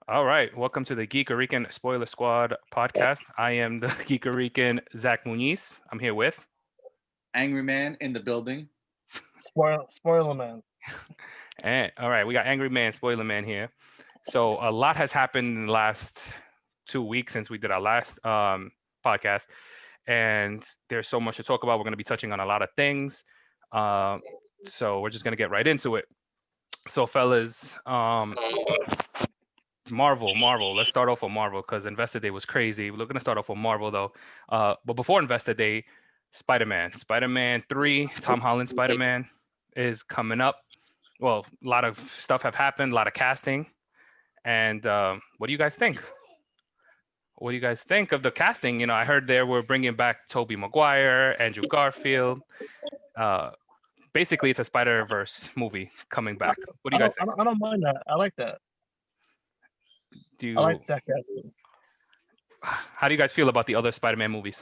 All right, welcome to the Geek-A-Rican Spoiler Squad podcast. I am the Geek-A-Rican Zach Muniz. I'm here with, Angry man in the building. Spoiler man. and all right, we got Angry Man, Spoiler Man here. So a lot has happened in the last 2 weeks since we did our last podcast, and there's so much to talk about. We're going to be touching on a lot of things, uh, so we're just going to get right into it. So, fellas, Marvel. Let's start off with Marvel because Investor Day was crazy. We're going to start off with Marvel though. But before Investor Day, Spider-Man 3, Tom Holland Spider-Man is coming up. Well, a lot of stuff have happened, a lot of casting. And what do you guys think? What do you guys think of the casting? You know, I heard they were bringing back Tobey Maguire, Andrew Garfield. Basically, it's a Spider-Verse movie coming back. What do you guys think? I don't mind that. I like that. Do I you, like that casting. how do you guys feel about the other Spider-Man movies?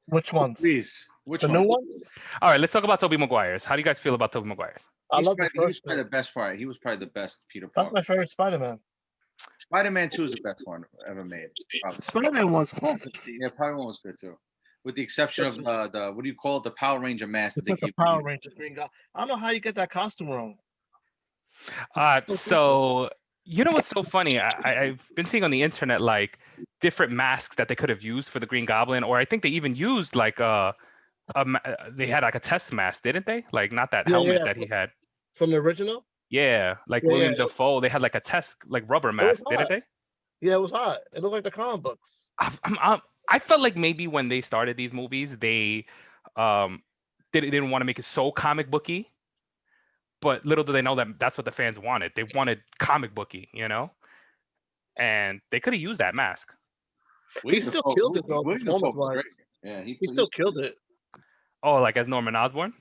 Which ones? Please. Which The one? new ones? All right, let's talk about Tobey Maguire's. How do you guys feel about Tobey Maguire's? I love the He was first probably one. the best part. He was probably the best Peter That's Parker. my favorite Spider-Man. Spider-Man 2 is the best one ever made. Probably. Spider-Man was classic, Steve. Yeah, probably one was good too. With the exception of the what do you call it? The Power Ranger mask that It's they like the keep Power reusing. Ranger Green Guy. I don't know how you get that costume wrong. So you know what's so funny? I've been seeing on the internet like different masks that they could have used for the Green Goblin, or I think they even used like they had like a test mask, didn't they? Like not that helmet that he had. From the original? Yeah, like Yeah, William yeah. Dafoe, they had like a test like rubber was mask, didn't hot. they? Yeah, it was hot. It looked like the comic books. I felt like maybe when they started these movies, they um didn't want to make it so comic booky. But little do they know that that's what the fans wanted. They wanted comic booky, you know, and they could have used that mask. He still killed it though, William Dafoe was performance-wise. great. Yeah, He still killed it. Oh, like as Norman Osborn,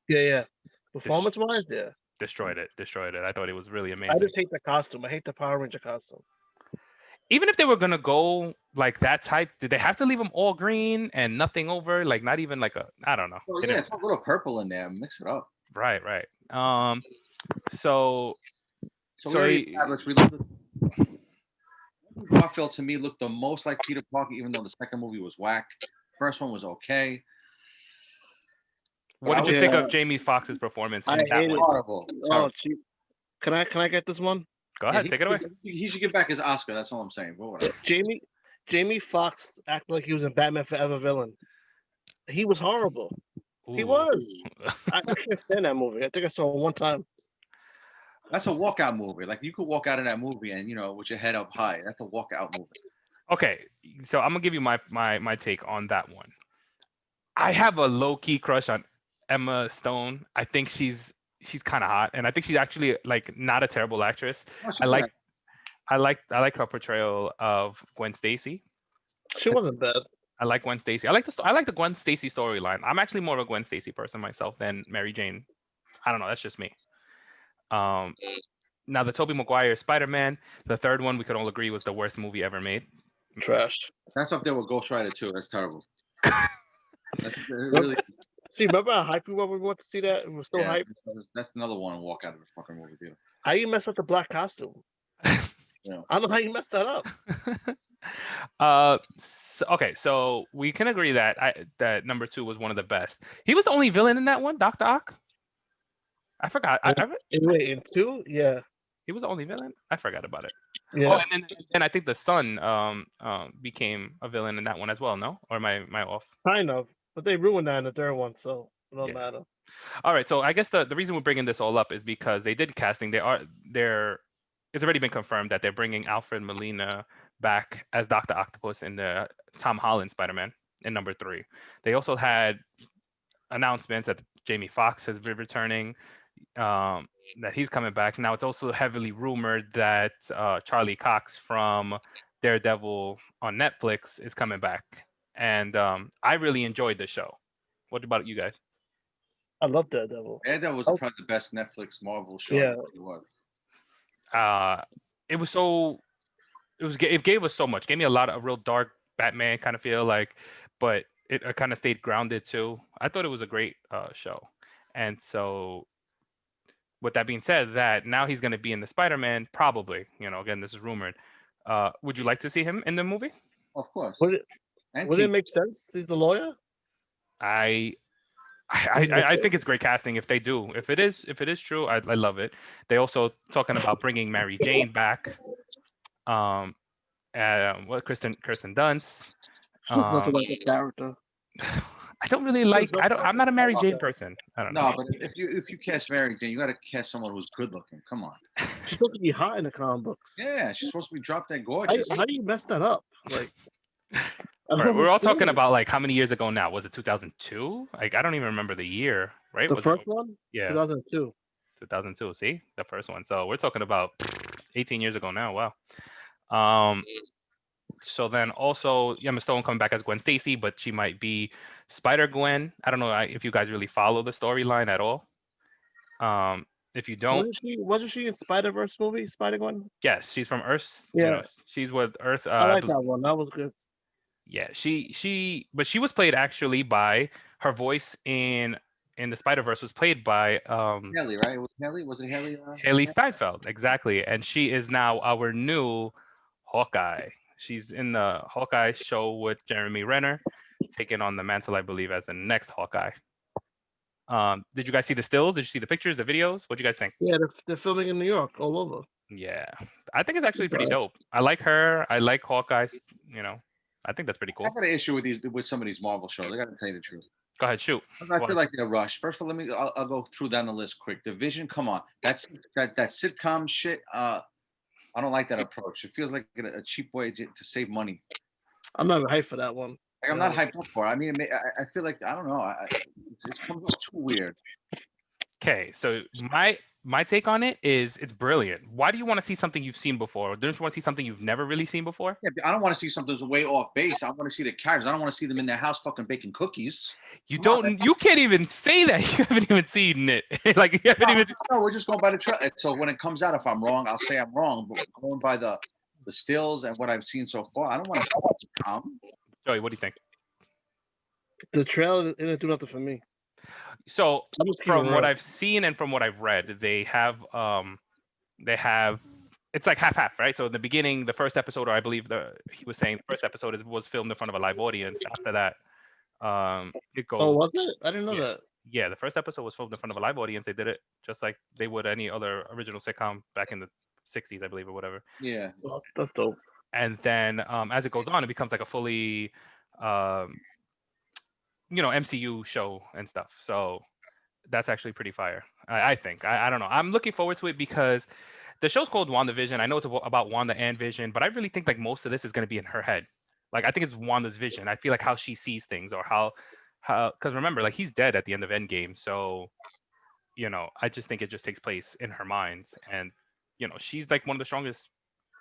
Yeah. Performance-wise, yeah. destroyed it. I thought it was really I amazing. just hate the costume. I hate the Power Ranger costume. Even if they were gonna go like that type, did they have to leave them all green and nothing over? Like not even like I don't know. Well, yeah, it's a little purple in there. Mix it up. Right. So So So we already he- established we love Garfield to me looked the most like Peter Parker, even though the second movie was whack. First one was okay. what did you Yeah. think of Jamie Foxx's performance in I that hate one? it. Horrible. Oh, cheap. Can I get this one? Go ahead, take it away. He should get back his Oscar. That's all I'm saying. But whatever. Jamie Foxx acted like he was a Batman Forever villain. He was horrible. He Ooh. was. I can't stand that movie. I think I saw it one time. That's a walkout movie. Like you could walk out of that movie and with your head up high. That's a walkout movie. Okay, so I'm gonna give you my take on that one. I have a low key crush on Emma Stone. I think she's kind of hot, and I think she's actually like not a terrible actress. I like her portrayal of Gwen Stacy. She wasn't bad. I like Gwen Stacy. I like the Gwen Stacy storyline. I'm actually more of a Gwen Stacy person myself than Mary Jane. I don't know. That's just me. Now the Tobey Maguire Spider-Man, the third one we could all agree was the worst movie ever made. Trash. That's up there with Ghost Rider 2. That's terrible. That's really. See, remember how hyped we were when we went to see that? We were so hyped. That's another one to walk out of a fucking movie theater. How you mess up the black costume? Yeah. I don't know how you messed that up. So we can agree that that number 2 was one of the best. He was the only villain in that one, Dr. Ock. I forgot. Wait, in 2? Yeah. He was the only villain. I forgot about it. Yeah. Oh, and then I think the son became a villain in that one as well. No, or am I off? Kind of. But they ruined that in the third one, so it don't matter. All right. So I guess the reason we're bringing this all up is because they did casting. It's already been confirmed that they're bringing Alfred Molina back as Dr. Octopus in the Tom Holland Spider-Man in number 3. They also had announcements that Jamie Foxx is returning, that he's coming back. Now it's also heavily rumored that Charlie Cox from Daredevil on Netflix is coming back. And I really enjoyed the show. What about you guys? I love Daredevil. Daredevil was probably the best Netflix Marvel show. Yeah. It was. It gave us so much. Gave me a lot of real dark Batman kind of feel like, but it kind of stayed grounded too. I thought it was a great show, and so with that being said, that now he's going to be in the Spider-Man, probably. Again, this is rumored. Would you like to see him in the movie? Of course. Would And it cheap. make sense? He's the lawyer. I Is it I okay? think it's great casting if they do. If it is true, I love it. They also talking about bringing Mary Jane back. Kirsten Dunst. She's nothing like a character. I don't really like. I'm not a Mary Jane person. I don't know. No, but if you cast Mary Jane, you got to cast someone who's good looking. Come on. She's supposed to be hot in the comic books. Yeah, she's supposed to be drop dead gorgeous. How do you mess that up? Like, All right, we're all talking about like how many years ago now? Was it 2002? Like I don't even remember the year, right? The Was first it, one? Yeah, 2002. 2002. See, the first one. So we're talking about 18 years ago now. Wow. So then also Emma Stone coming back as Gwen Stacy, but she might be Spider-Gwen. I don't know if you guys really follow the storyline at all. If you don't, Wasn't she in Spider-Verse movie, Spider-Gwen? yes, she's from Earth. Yeah. She's with Earth. I like that one. That was good. Yeah, but she was played actually by her voice in the Spider-Verse was played by Haley, right? It was Haley. Was it Haley? Haley Steinfeld, exactly, and she is now our new Hawkeye. She's in the Hawkeye show with Jeremy Renner, taking on the mantle, I believe, as the next Hawkeye. Did you guys see the stills? Did you see the pictures, the videos? What do you guys think? Yeah, they're filming in New York, all over. Yeah, I think it's actually pretty dope. I like her. I like Hawkeye. I think that's pretty cool. I got an issue with some of these Marvel shows. I got to tell you the truth. Go ahead, shoot. I feel like they're rushed. First of all, I'll go through down the list quick. The Vision, come on, that sitcom shit. I don't like that approach. It feels like a cheap way to save money. I'm not hyped for that one. Like, I'm not hyped up for it. I mean, I feel like I don't know. It comes off too weird. Okay, so my take on it is it's brilliant. Why do you want to see something you've seen before? Don't you want to see something you've never really seen before? Yeah, I don't want to see something that's way off base. I want to see the characters. I don't want to see them in their house fucking baking cookies. You can't even say that. You haven't even seen it. Like you haven't even. No, we're just going by the trailer. So when it comes out, if I'm wrong, I'll say I'm wrong. But going by the stills and what I've seen so far, I don't want to see it come. Joey, what do you think? The trailer didn't do nothing for me. So from what I've seen and from what I've read, they have it's like half, right? So in the beginning, the first episode, or I believe he was saying the first episode was filmed in front of a live audience. After that, it goes. Oh, was it? I didn't know that. Yeah, the first episode was filmed in front of a live audience. They did it just like they would any other original sitcom back in the 60s, I believe, or whatever. Yeah, well, that's dope. And then as it goes on, it becomes like a fully MCU show and stuff. So that's actually pretty fire. I think. I don't know. I'm looking forward to it because the show's called WandaVision. I know it's about Wanda and Vision, but I really think like most of this is going to be in her head. Like I think it's Wanda's vision. I feel like how she sees things or how because remember, like he's dead at the end of Endgame. So, I just think it just takes place in her mind. And, she's like one of the strongest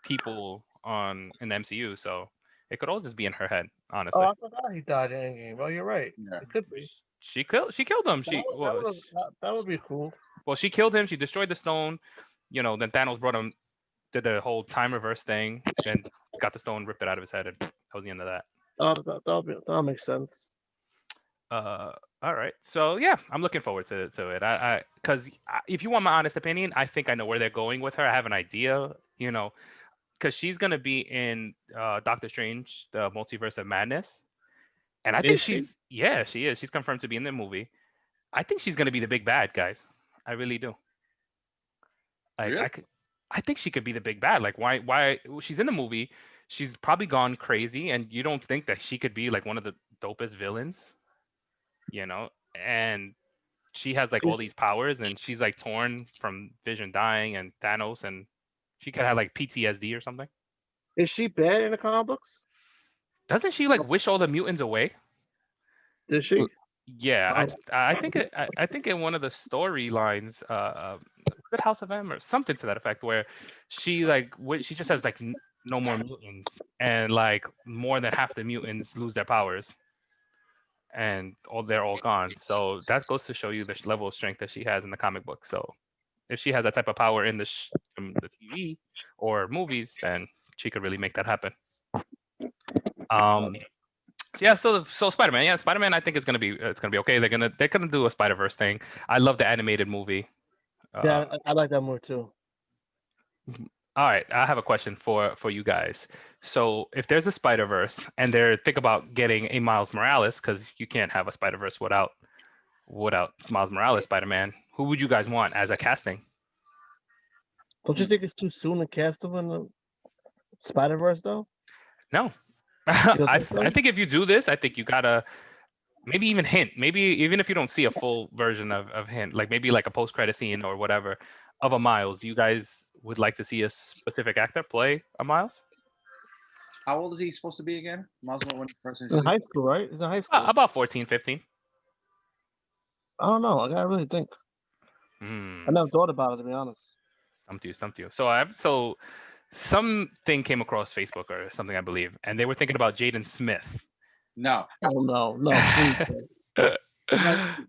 people in the MCU. So it could all just be in her head, honestly. Oh, I forgot he died in Endgame. Well, you're right. Yeah. It could be. She killed him. That would be cool. Well, she killed him. She destroyed the stone. Then Thanos brought him, did the whole time reverse thing, and got the stone, ripped it out of his head, and that was the end of that. Oh, that'll make sense. All right. So yeah, I'm looking forward to it. Because if you want my honest opinion, I think I know where they're going with her. I have an idea, because she's gonna be in Doctor Strange, the Multiverse of Madness, and I think she is. She's confirmed to be in the movie. I think she's gonna be the big bad, guys. I really do. Like really? I think she could be the big bad. Like why she's in the movie? She's probably gone crazy, and you don't think that she could be like one of the dopest villains? And she has like all these powers, and she's like torn from Vision dying and Thanos, and she could have like PTSD or something. Is she bad in the comic books? Doesn't she like wish all the mutants away? Does she? Yeah, I think in one of the storylines, was it House of M or something to that effect, where she she just has like no more mutants, and like more than half the mutants lose their powers, and they're all gone. So that goes to show you the level of strength that she has in the comic book. So if she has that type of power in the TV or movies, then she could really make that happen. So Spider-Man, I think it's gonna be okay. They're gonna do a Spider-Verse thing. I love the animated movie. Uh, Yeah, I like that more too. all right, I have a question for you guys. So if there's a Spider-Verse and they're think about getting a Miles Morales, because you can't have a Spider-Verse without Miles Morales Spider-Man, who would you guys want as a casting? Don't you think it's too soon to cast him in the Spider Verse though? No. You don't think I so? think if you do this, I think you gotta maybe even hint, maybe even if you don't see a full version of hint, like maybe like a post-credit scene or whatever of a Miles, you guys would like to see a specific actor play a Miles? How old is he supposed to be again? Miles Morales when he first In high introduced. school, right? He's in high school. About 14, 15. I don't know. I gotta really think. I Hmm. never thought about it to be honest. Stumped you. So something came across Facebook or something, I believe, and they were thinking about Jaden Smith. No. Oh no, please.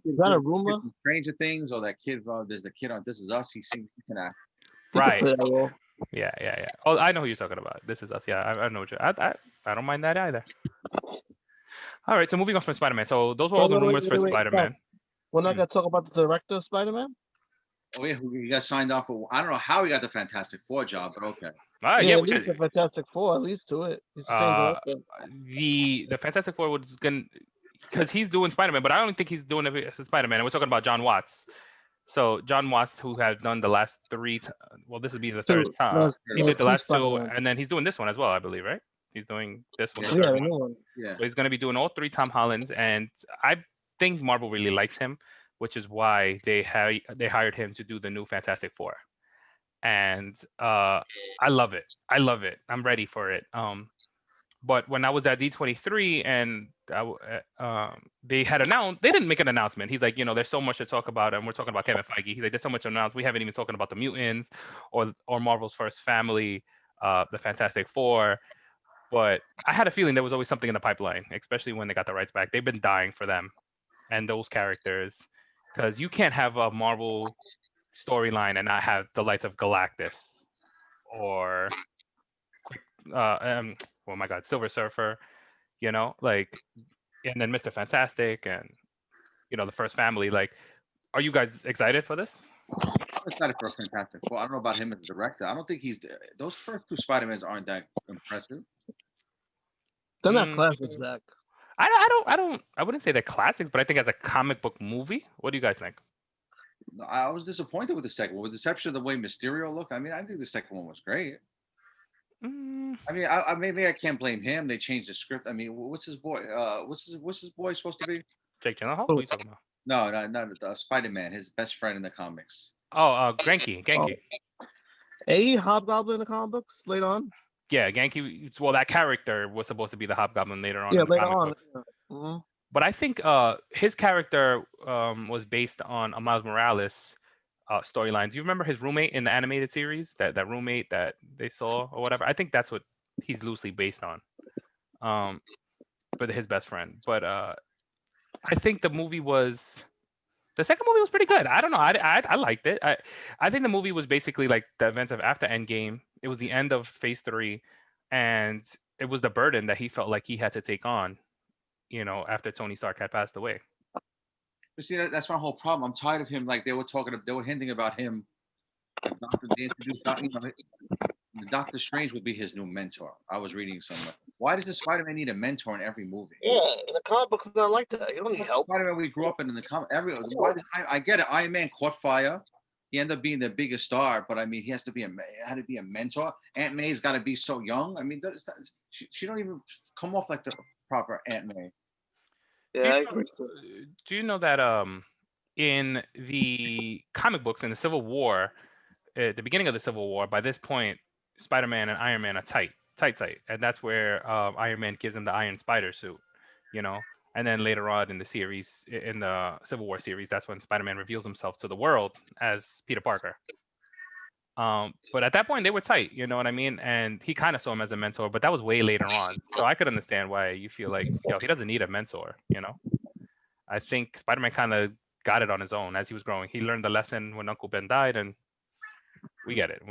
Is that a rumor? Stranger Things or that kid? There's the kid on This Is Us. He can act. He could Right. play that role. Yeah. Oh, I know who you're talking about. This is us. Yeah, I know what I don't mind that either. All right, so moving on from Spider-Man. So those were all the rumors for Wait. Spider-Man. We're not Hmm. gonna talk about the director of Spider Man. Oh yeah, he got signed off for. I don't know how he got the Fantastic Four job, but okay. All right, Yeah, yeah, at we least the could. Fantastic Four, at least to it. He's the same director. The Fantastic Four was gonna because he's doing Spider-Man, but I don't think he's doing it as Spider-Man. And we're talking about John Watts. So John Watts, who has done the last three, well, this would be the third Two. time. He did the two last two, Spider-Man. and then he's doing this one as well, I believe, right? He's doing this one, the Yeah, third the one. new one. Yeah. So he's going to be doing all three Tom Hollands, and I think Marvel really likes him, which is why they hired him to do the new Fantastic Four. And I love it. I'm ready for it. But when I was at D23 and they didn't make an announcement. He's like, there's so much to talk about, and we're talking about Kevin Feige. He's like, there's so much to announce. We haven't even talking about the mutants or Marvel's first family, the Fantastic Four. But I had a feeling there was always something in the pipeline, especially when they got the rights back. They've been dying for them and those characters, because you can't have a Marvel storyline and not have the lights of Galactus or oh my God, Silver Surfer, like, and then Mr. Fantastic and the first family. Like, are you guys excited for this? I'm excited for a Fantastic Four. I don't know about him as a director. I don't think those first two Spider-Mans aren't that impressive. They're not classics, Zach. I wouldn't say they're classics, but I think as a comic book movie, what do you guys think? I was disappointed with the second one, with the exception of the way Mysterio looked. I mean, I think the second one was great. Mm, I mean, maybe I can't blame him. They changed the script. I mean, what's his boy? What's his boy supposed to be? Jake Gyllenhaal? What are you talking about? No, Spider-Man, his best friend in the comics. Oh, Genki. Hobgoblin in the comic books later on. Yeah, Genki. Well, that character was supposed to be the Hobgoblin later on. Yeah, in the later comic on. books. Yeah. Mm-hmm. But I think his character was based on a Miles Morales storyline. Do you remember his roommate in the animated series? That roommate that they saw or whatever? I think that's what he's loosely based on. But his best friend. But I think the second movie was pretty good. I don't know. I liked it. I think the movie was basically like the events of after Endgame. It was the end of Phase 3, and it was the burden that he felt like he had to take on, after Tony Stark had passed away. But see, that's my whole problem. I'm tired of him. Like they were hinting about him. They introduced, Doctor Strange would be his new mentor. I was reading somewhere. Why does the Spider-Man need a mentor in every movie? Yeah, in the comic books, not like that. You don't need help. Spider-Man we grew up in the comic. I get it. Iron Man caught fire. He ended up being the biggest star, but I mean, he had to be a mentor. Aunt May's got to be so young. I mean, she don't even come off like the proper Aunt May. Yeah, I agree. Do you know that in the comic books in the Civil War, at the beginning of the Civil War, by this point, Spider-Man and Iron Man are tight, and that's where Iron Man gives him the Iron Spider suit, and then later on in the series, in the Civil War series, that's when Spider-Man reveals himself to the world as Peter Parker. But at that point, they were tight, you know what I mean? And he kind of saw him as a mentor, but that was way later on. So I could understand why you feel like, he doesn't need a mentor, I think Spider-Man kind of got it on his own as he was growing. He learned the lesson when Uncle Ben died, and we get it.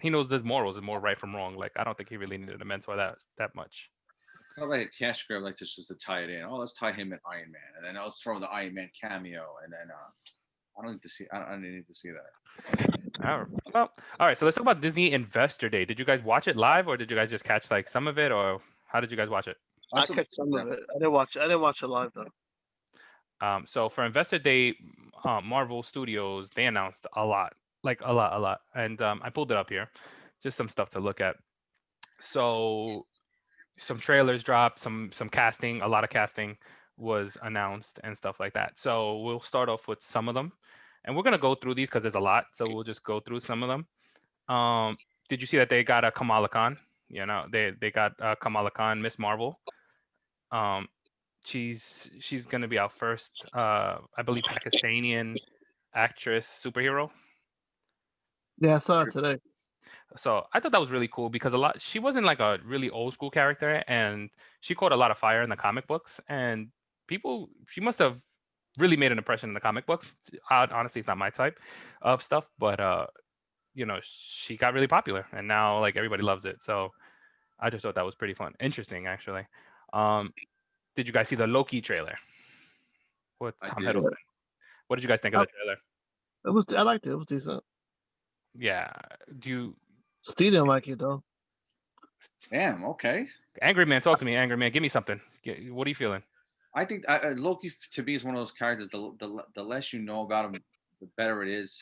He knows there's morals and more right from wrong. Like, I don't think he really needed a mentor that much. It's not like a cash grab, like just to tie it in. Oh, let's tie him in Iron Man, and then I'll throw the Iron Man cameo, and then I don't need to see. I don't need to see that. Well, all right. So let's talk about Disney Investor Day. Did you guys watch it live, or did you guys just catch like some of it, or how did you guys watch it? I I saw catch some of it. I didn't watch. I didn't watch it live though. So for Investor Day, Marvel Studios, they announced a lot, like a lot, and I pulled it up here, just some stuff to look at. So some trailers dropped, some casting, a lot of casting was announced and stuff like that. So we'll start off with some of them, and we're gonna go through these because there's a lot. So we'll just go through some of them. Did you see that they got a Kamala Khan? You know, they got Kamala Khan, Miss Marvel. Um, she's gonna be our first, I believe, Pakistani actress superhero. Yeah, I saw it today. So I thought that was really cool because she wasn't like a really old school character, and she caught a lot of fire in the comic books, and she must have really made an impression in the comic books. Honestly, it's not my type of stuff, but she got really popular, and now like everybody loves it. So I just thought that was pretty fun, interesting actually. Did you guys see the Loki trailer with Tom did. Hiddleston? What did you guys think of the trailer? It was. I liked it. It was decent. Yeah. Do you? Steve didn't like it though. Damn. Okay. Angry man, talk to me. Angry man, give me something. What are you feeling? I think Loki to me is one of those characters. The less you know about him, the better it is.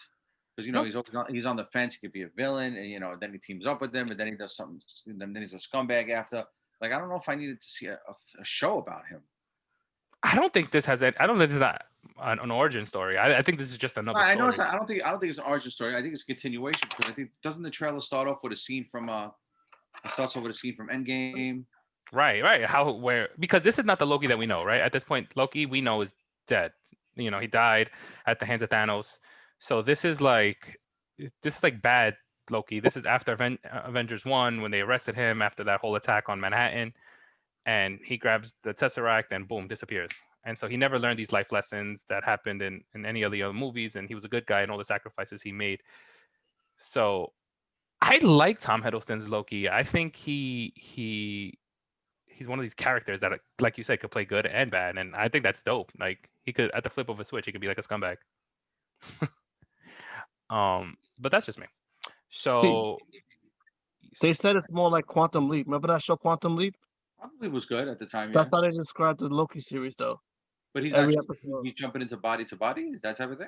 Because he's on the fence. He could be a villain, and then he teams up with them, and then he does something. Then he's a scumbag after. Like I don't know if I needed to see a show about him. I don't think this has it. I don't think this is an origin story. I think this is just another. I know story. it's not, I don't think it's an origin story. I think it's a continuation because I think doesn't the trailer start off with a scene from it starts off with a scene from Endgame. Right. Because this is not the Loki that we know, right? At this point, Loki we know is dead. He died at the hands of Thanos. So this is like bad Loki. This is after Avengers 1 when they arrested him after that whole attack on Manhattan, and he grabs the Tesseract and boom, disappears. And so he never learned these life lessons that happened in any of the other movies, and he was a good guy in all the sacrifices he made. So I like Tom Hiddleston's Loki. I think he's one of these characters that, like you said, could play good and bad, and I think that's dope. Like he could, at the flip of a switch, he could be like a scumbag. But that's just me. So they said it's more like Quantum Leap. Remember that show, Quantum Leap? Probably was good at the time. That's how they described the Loki series, though. But he's jumping into body to body. Is that type of thing?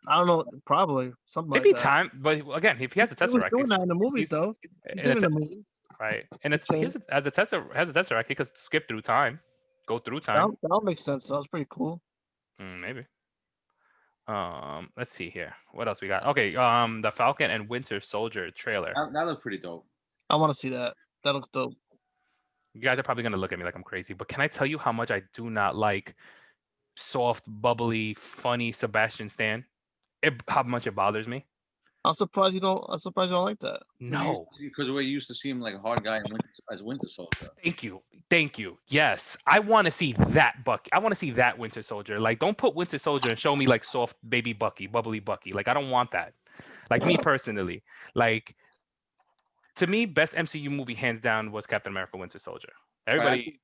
I don't know. Probably something maybe like that. time, but again, if he has a Tesseract, he was doing that in the movies, though. He did in the movies. Right, and has a Tesseract, he could skip through time, go through time. That'll make sense. That was pretty cool. Maybe. Let's see here. What else we got? Okay, the Falcon and Winter Soldier trailer. That looked pretty dope. I want to see that. That looks dope. You guys are probably gonna look at me like I'm crazy, but can I tell you how much I do not like soft, bubbly, funny Sebastian Stan? How much it bothers me. I'm surprised you don't like that. No, because we used to see him like a hard guy as Winter Soldier. Thank you. Yes, I want to see that Bucky. I want to see that Winter Soldier. Like, don't put Winter Soldier and show me like soft baby Bucky, bubbly Bucky. Like, I don't want that. Like me personally, like to me, best MCU movie hands down was Captain America: Winter Soldier. Everybody,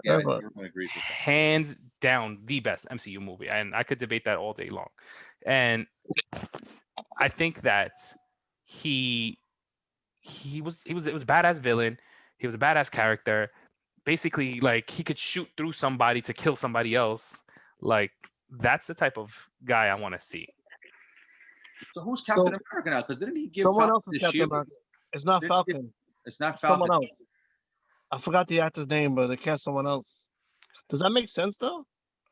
everyone agrees with that. Hands down, the best MCU movie, and I could debate that all day long. And I think that it was a badass villain. He was a badass character. Basically, like he could shoot through somebody to kill somebody else. Like that's the type of guy I want to see. So who's Captain America now? Because didn't he give someone Falcon else is Captain shield? America? It's not Falcon. It's not Falcon. Someone else. I forgot the actor's name, but they cast someone else. Does that make sense though?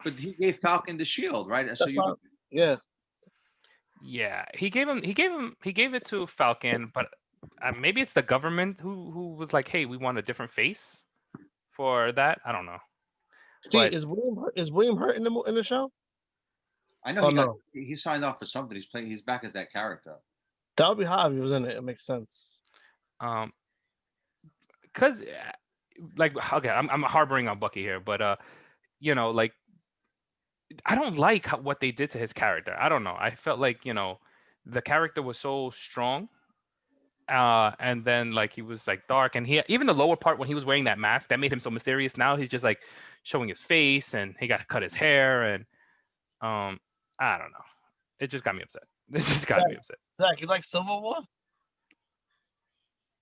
But he gave Falcon the shield, right? That's yeah. Yeah, he gave it to Falcon, but maybe it's the government who was like, "Hey, we want a different face for that." I don't know. Steve, is William hurt in the show? I know he signed off for something. He's back as that character. That would be hard if he was in it. It makes sense. Because like okay, I'm harboring on Bucky here, but like I don't like what they did to his character. I don't know. I felt like the character was so strong, and then like he was like dark, and even the lower part when he was wearing that mask that made him so mysterious. Now he's just like showing his face, and he got to cut his hair, and I don't know. It just got me upset. It just got me upset. Zach, you like Civil War?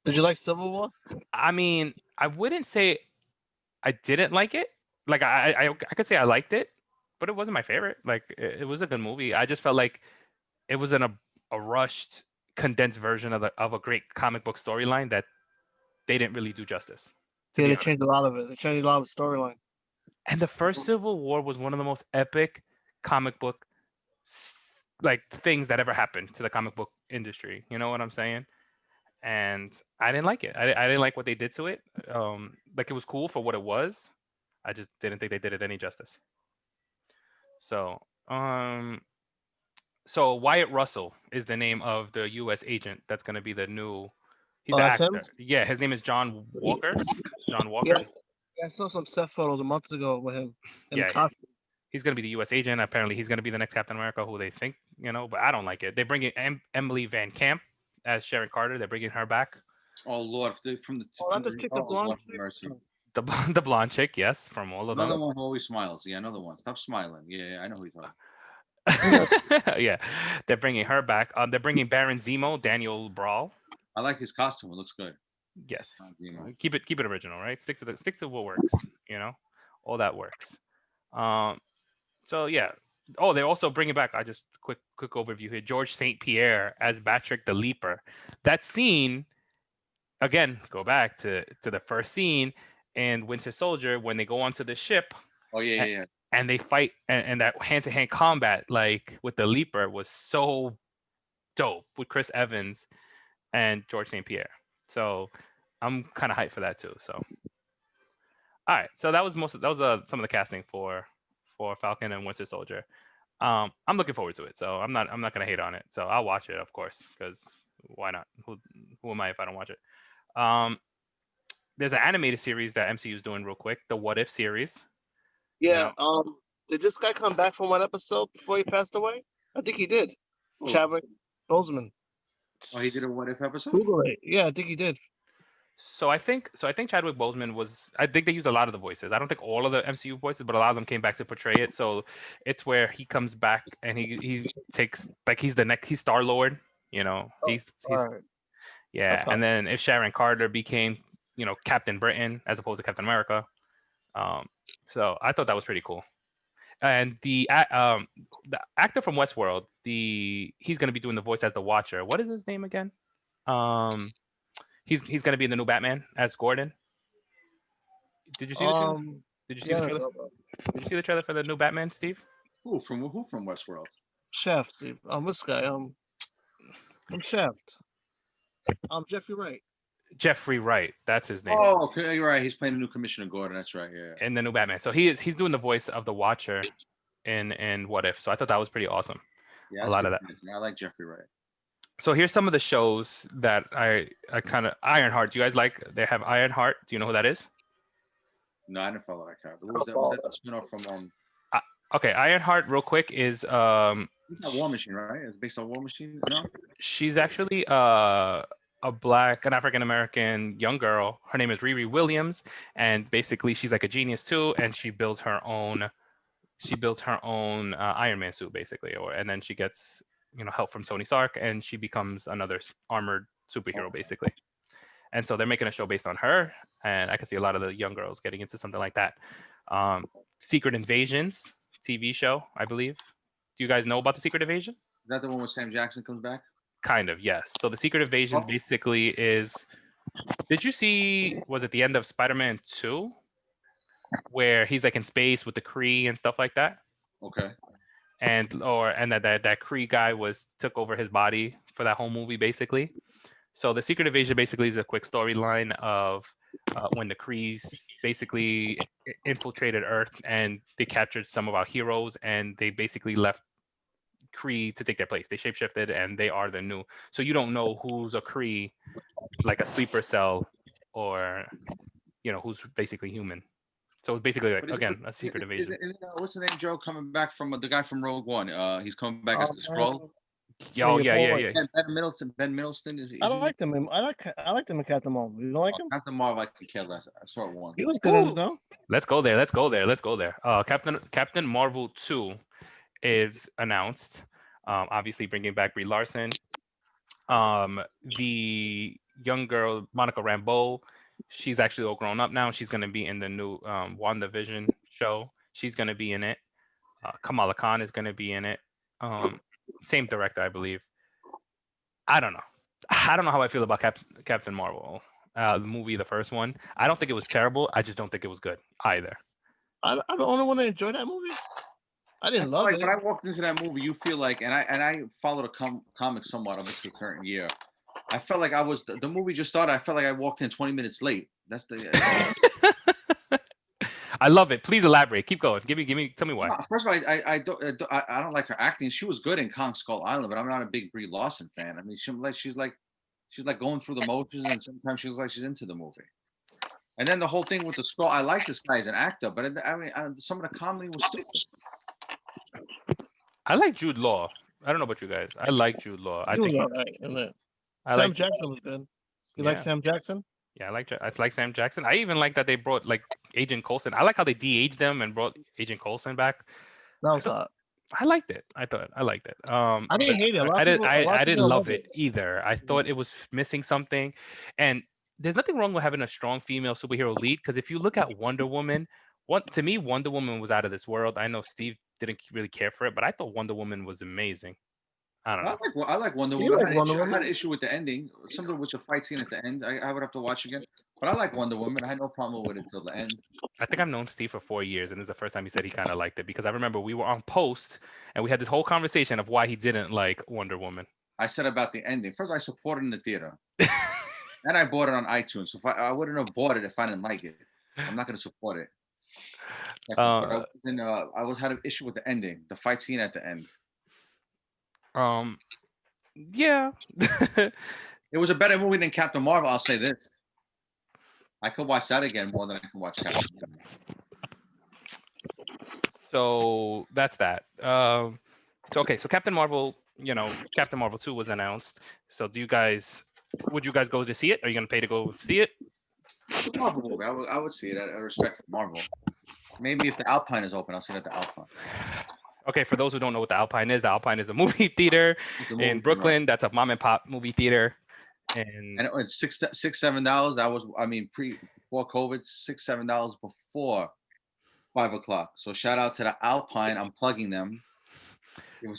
Did you like Civil War? I mean, I wouldn't say I didn't like it. Like I could say I liked it, but it wasn't my favorite. Like it was a good movie. I just felt like it was in a rushed, condensed version of a great comic book storyline that they didn't really do justice. To Yeah, be they honest. changed a lot of it. They changed a lot of the storyline. And the first Civil War was one of the most epic comic book like things that ever happened to the comic book industry. You know what I'm saying? And I didn't like it. I didn't like what they did to it. Like it was cool for what it was. I just didn't think they did it any justice. So, so Wyatt Russell is the name of the U.S. agent that's going to be the new. He's Oh, the that's actor. him? Yeah, his name is John Walker. John Walker. Yeah, I saw some set photos a month ago with him in Yeah, the costume. he's going to be the U.S. agent. Apparently, he's going to be the next Captain America, who they think, but I don't like it. They're bringing Emily Van Camp as Sharon Carter. They're bringing her back. Oh Lord, from the Oh, from that's the the chick, the oh blonde Lord chick? mercy. The blonde chick, yes, from all of them. Another one who always smiles. Yeah, another one. Stop smiling. Yeah, I know who you're talking. Yeah, they're bringing her back. They're bringing Baron Zemo, Daniel Brawl. I like his costume. It looks good. Yes, Zemo. keep it original, right? Stick to what works. All that works. So yeah. Oh, they're also bringing back. I just quick overview here. George St. Pierre as Batrick the Leaper. That scene again. Go back to the first scene in Winter Soldier when they go onto the ship. Oh yeah. And they fight, and that hand-to-hand combat, like with the Leaper, was so dope with Chris Evans and George St. Pierre. So I'm kind of hyped for that too. So, all right. So that was some of the casting for Falcon and Winter Soldier. I'm looking forward to it. So I'm not gonna hate on it. So I'll watch it, of course, because why not? Who am I if I don't watch it? There's an animated series that MCU is doing real quick, the What If series. Yeah. Did this guy come back from one episode before he passed away? I think he did. Oh. Chadwick Boseman. Oh, he did a What If episode. Google it. Yeah, I think he did. So I think Chadwick Boseman was. I think they used a lot of the voices. I don't think all of the MCU voices, but a lot of them came back to portray it. So it's where he comes back and he takes like he's Star Lord. He's Alright. yeah. And then if Sharon Carter became Captain Britain as opposed to Captain America, so I thought that was pretty cool. And the actor from Westworld, he's going to be doing the voice as the Watcher. What is his name again? He's going to be in the new Batman as Gordon. Did you see the trailer? Did you see the trailer? Did you see the trailer for the new Batman, Steve? Who from Westworld? Shaft, Steve. This guy. From Shaft. Jeffrey Wright. Jeffrey Wright, that's his name. Oh, okay, you're right. He's playing the new Commissioner Gordon. That's right. Yeah. In the new Batman, so he's doing the voice of the Watcher in What If. So I thought that was pretty awesome. Yeah, a lot of that. I like Jeffrey Wright. So here's some of the shows that I kind of Ironheart. Do you guys like? They have Ironheart. Do you know who that is? No, I didn't follow that character. Was that the spin-off from Okay, Ironheart, real quick, is It's not War Machine, right? It's based on War Machine. No. She's actually an African American young girl. Her name is Riri Williams, and basically she's like a genius too, and she builds her own Iron Man suit basically, and then she gets help from Tony Stark, and she becomes another armored superhero basically. And so they're making a show based on her, and I can see a lot of the young girls getting into something like that. Secret Invasions TV show, I believe. Do you guys know about the Secret Invasion? Is that the one where Sam Jackson comes back? Kind of, yes. So the Secret Invasion basically is. Did you see? Was it the end of Spider-Man 2, where he's like in space with the Kree and stuff like that? Okay. And that Kree guy took over his body for that whole movie basically. So the Secret Invasion basically is a quick storyline of when the Krees basically infiltrated Earth and they captured some of our heroes, and they basically left Kree to take their place. They shapeshifted and they are the new. So you don't know who's a Kree, like a sleeper cell, or who's basically human. So it's basically like a Secret Invasion. What's the name, Joe? Coming back from the guy from Rogue One. He's coming back as the Skrull. Oh yeah. Ben Middleton is. I liked him. I liked him in Captain Marvel. You don't like him? Captain Marvel, I could care less. I saw it once. He was good, though. Let's go there. Captain Marvel 2 is announced. Obviously, bringing back Brie Larson. The young girl Monica Rambeau, she's actually all grown up now. She's going to be in the new WandaVision show. She's going to be in it. Kamala Khan is going to be in it. Same director, I believe. I don't know. I don't know how I feel about Captain Marvel. The movie, the first one. I don't think it was terrible. I just don't think it was good either. I'm the only one that enjoyed that movie. I didn't love Like it. when I walked into that movie, you feel like, and I followed a comic somewhat up to a current year. I felt like the movie just started. I felt like I walked in 20 minutes late. That's the. I love it. Please elaborate. Keep going. Give me. Tell me why. First of all, I don't like her acting. She was good in Kong Skull Island, but I'm not a big Brie Larson fan. I mean, she's like going through the motions, and sometimes she looks like she's into the movie. And then the whole thing with the skull, I like this guy as an actor, but I mean, some of the comedy was stupid. I like Jude Law. I don't know about you guys. I like Jude Law. I think Sam Jackson was good. You like Sam Jackson? Yeah, I like Sam Jackson. I even like that they brought like Agent Coulson. I like how they de-aged them and brought Agent Coulson back. That was hot. I liked it. I liked it. I didn't hate it. I didn't love it either. I thought it was missing something, and there's nothing wrong with having a strong female superhero lead. Because if you look at Wonder Woman, to me Wonder Woman was out of this world. I know Steve didn't really care for it, but I thought Wonder Woman was amazing. I don't know. I like Wonder Woman. I had an issue with the ending, something with the fight scene at the end. I would have to watch again. But I like Wonder Woman. I had no problem with it till the end. I think I've known Steve for 4 years, and this is the first time he said he kind of liked it, because I remember we were on post and we had this whole conversation of why he didn't like Wonder Woman. I said about the ending. First, I supported it in the theater. Then I bought it on iTunes. So I wouldn't have bought it if I didn't like it. I'm not going to support it. I had an issue with the ending, the fight scene at the end. Yeah. It was a better movie than Captain Marvel, I'll say this. I could watch that again more than I can watch Captain Marvel. So that's that. So Captain Marvel, Captain Marvel 2 was announced. So would you guys go to see it? Are you going to pay to go see it? Marvel movie. I would see it. I respect for Marvel. Maybe if the Alpine is open, I'll see it at the Alpine. Okay, for those who don't know what the Alpine is a movie theater in Brooklyn. That's a mom and pop movie theater. And it's $6-7. That was, before COVID, $6-7 before 5 o'clock. So shout out to the Alpine. I'm plugging them.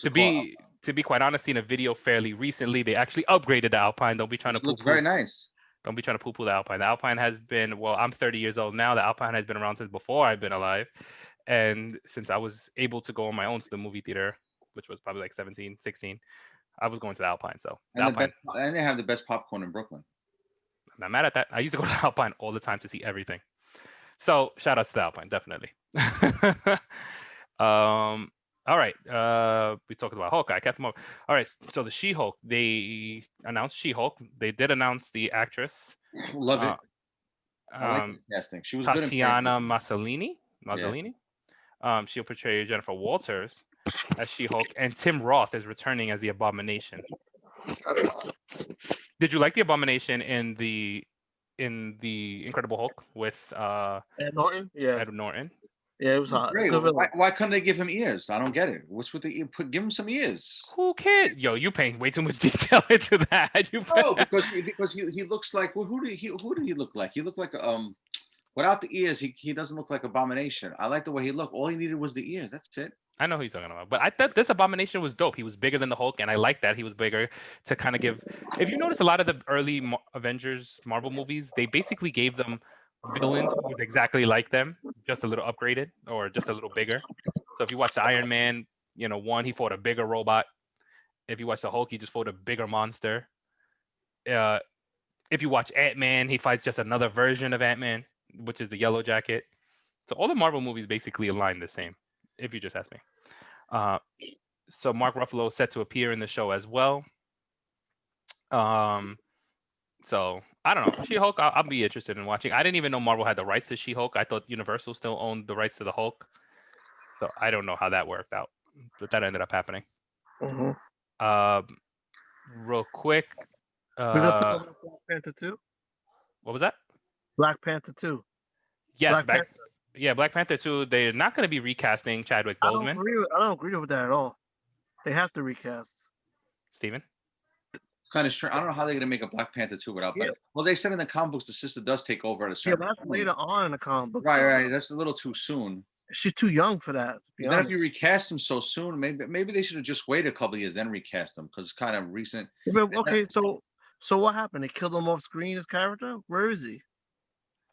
To be quite honest, seen a video fairly recently. They actually upgraded the Alpine. Don't be trying to poo-poo. Looks very nice. Don't be trying to poo-poo the Alpine. The Alpine has been, I'm 30 years old now. The Alpine has been around since before I've been alive. And since I was able to go on my own to the movie theater, which was probably like 17, 16, I was going to the Alpine. So and they have the best popcorn in Brooklyn. I'm not mad at that. I used to go to the Alpine all the time to see everything. So shout out to the Alpine, definitely. All right. We talked about Hawkeye, Captain Marvel. All right. So the She-Hulk, they announced She-Hulk. They did announce the actress. Love it. I like the casting. She was Tatiana Maslany. She'll portray Jennifer Walters as She-Hulk, and Tim Roth is returning as the Abomination. Did you like the Abomination in the Incredible Hulk with Ed Norton? Yeah. Ed Norton. Yeah, it was hot. Great. Why couldn't they give him ears? I don't get it. What's with the give him some ears? Who cares? Yo, you paying way too much detail into that. No, because he looks like, well, who did he look like? He looked like without the ears, he doesn't look like Abomination. I like the way he looked. All he needed was the ears. That's it. I know who you're talking about, but I thought this Abomination was dope. He was bigger than the Hulk, and I like that he was bigger to kind of give. If you notice, a lot of the early Avengers Marvel movies, they basically gave them villains who was exactly like them, just a little upgraded or just a little bigger. So if you watch the Iron Man, 1, he fought a bigger robot. If you watch the Hulk, he just fought a bigger monster. If you watch Ant-Man, he fights just another version of Ant-Man, which is the Yellow Jacket. So all the Marvel movies basically align the same, if you just ask me. So Mark Ruffalo is set to appear in the show as well. So I don't know. She-Hulk, I'll be interested in watching. I didn't even know Marvel had the rights to She-Hulk. I thought Universal still owned the rights to the Hulk. So I don't know how that worked out, but that ended up happening. Mm-hmm. Real quick. We got to talk about Black Panther 2? What was that? Black Panther 2. Yes, Yeah, Black Panther 2, they're not going to be recasting Chadwick I don't Boseman. agree. I don't agree with that at all. They have to recast. Steven? Kind of strange. I don't know how they're gonna make a Black Panther 2 without Yeah. Black. Well, they said in the comic books the sister does take over at a Yeah, certain but that's point. later on in the comic book. Right. That's a little too soon. She's too young for that. To be But then if honest. you recast him so soon, maybe they should have just waited a couple of years then recast him because it's kind of recent. Yeah, but, okay, so what happened? They killed him off screen. His character. Where is he?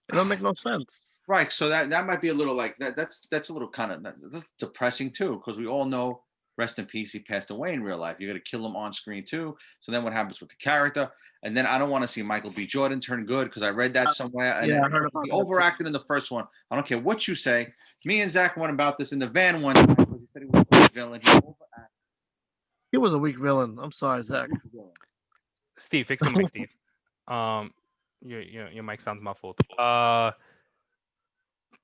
It don't make no sense. Right. So that might be a little like that. That's a little kind of depressing too, because we all know, rest in peace, he passed away in real life. You're gonna kill him on screen too. So then what happens with the character? And then I don't want to see Michael B. Jordan turn good because I read that somewhere. And Yeah, then I heard about he that overacted in the first one. I don't care what you say. Me and Zach went about this in the van one time because he said he was a villain. He overacted. He was a weak villain. I'm sorry, Zach. Steve, fix your mic, Steve. Your mic sounds muffled.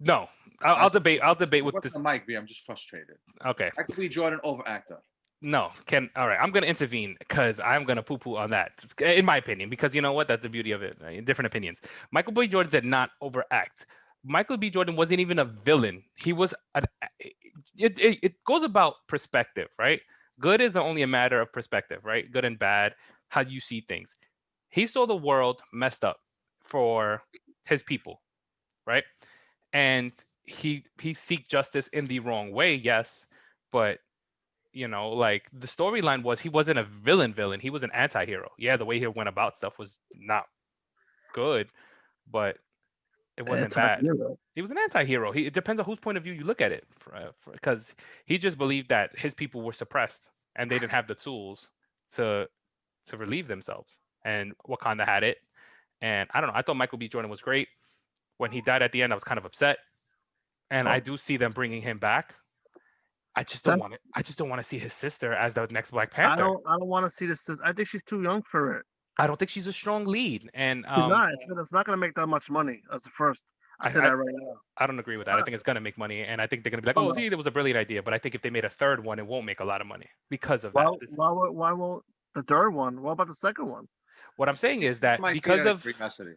No, I'll debate. I'll debate with What's this. the mic be? I'm just frustrated. Okay. Michael B. Jordan overactor. No, all right. I'm gonna intervene because I'm gonna poo-poo on that, in my opinion. Because you know what? That's the beauty of it. Different opinions. Michael B. Jordan did not overact. Michael B. Jordan wasn't even a villain. He was it goes about perspective, right? Good is only a matter of perspective, right? Good and bad, how you see things. He saw the world messed up for his people, right? And he seek justice in the wrong way, yes, but like the storyline was he wasn't a villain. He was an anti-hero. Yeah, the way he went about stuff was not good, but it wasn't bad. He was an anti-hero. It depends on whose point of view you look at it, because he just believed that his people were suppressed and they didn't have the tools to relieve themselves. And Wakanda had it. And I don't know. I thought Michael B. Jordan was great. When he died at the end, I was kind of upset. And I do see them bringing him back. I just don't want it. I just don't want to see his sister as the next Black Panther. I don't want to see this. I think she's too young for it. I don't think she's a strong lead, and it's not going to make that much money as the first. I said that right now. I don't agree with that. I think it's going to make money, and I think they're going to be like, "Oh, see, there was a brilliant idea," but I think if they made a third one, it won't make a lot of money because of that. Why won't the third one? What about the second one? What I'm saying is that because of curiosity,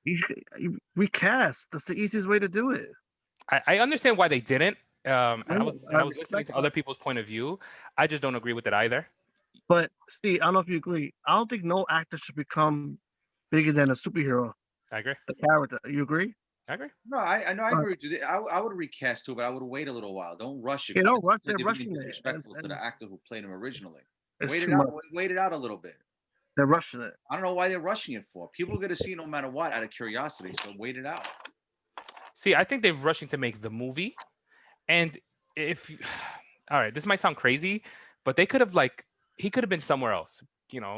you recast. That's the easiest way to do it. I understand why they didn't. I was listening to other people's point of view. I just don't agree with it either. But Steve, I don't know if you agree. I don't think no actor should become bigger than a superhero. I agree. The character. You agree? I agree. No, I know. I agree with you. I would recast too, but I would wait a little while. Don't rush it. Yeah, don't rush. They're rushing it. Respectful to the actor who played him originally. Wait it out a little bit. They're rushing it. I don't know why they're rushing it for. People are going to see no matter what out of curiosity. So wait it out. See, I think they're rushing to make the movie, and all right, this might sound crazy, but they could have he could have been somewhere else.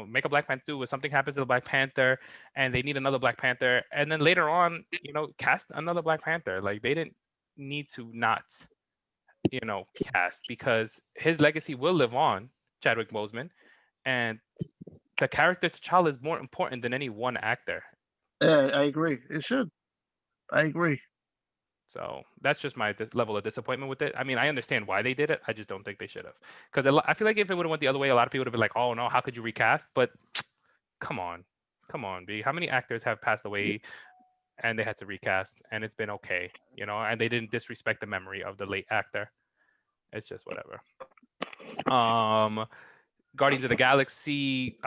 Make a Black Panther 2 if something happens to the Black Panther and they need another Black Panther, and then later on, cast another Black Panther. Like they didn't need to not, cast, because his legacy will live on, Chadwick Boseman, and the character T'Challa is more important than any one actor. Yeah, I agree. It should. I agree. So that's just my level of disappointment with it. I mean, I understand why they did it. I just don't think they should have. Because I feel like if it would have went the other way, a lot of people would have been like, "Oh no, how could you recast?" But come on, B. How many actors have passed away and they had to recast, and it's been okay, and they didn't disrespect the memory of the late actor. It's just whatever. Guardians of the Galaxy,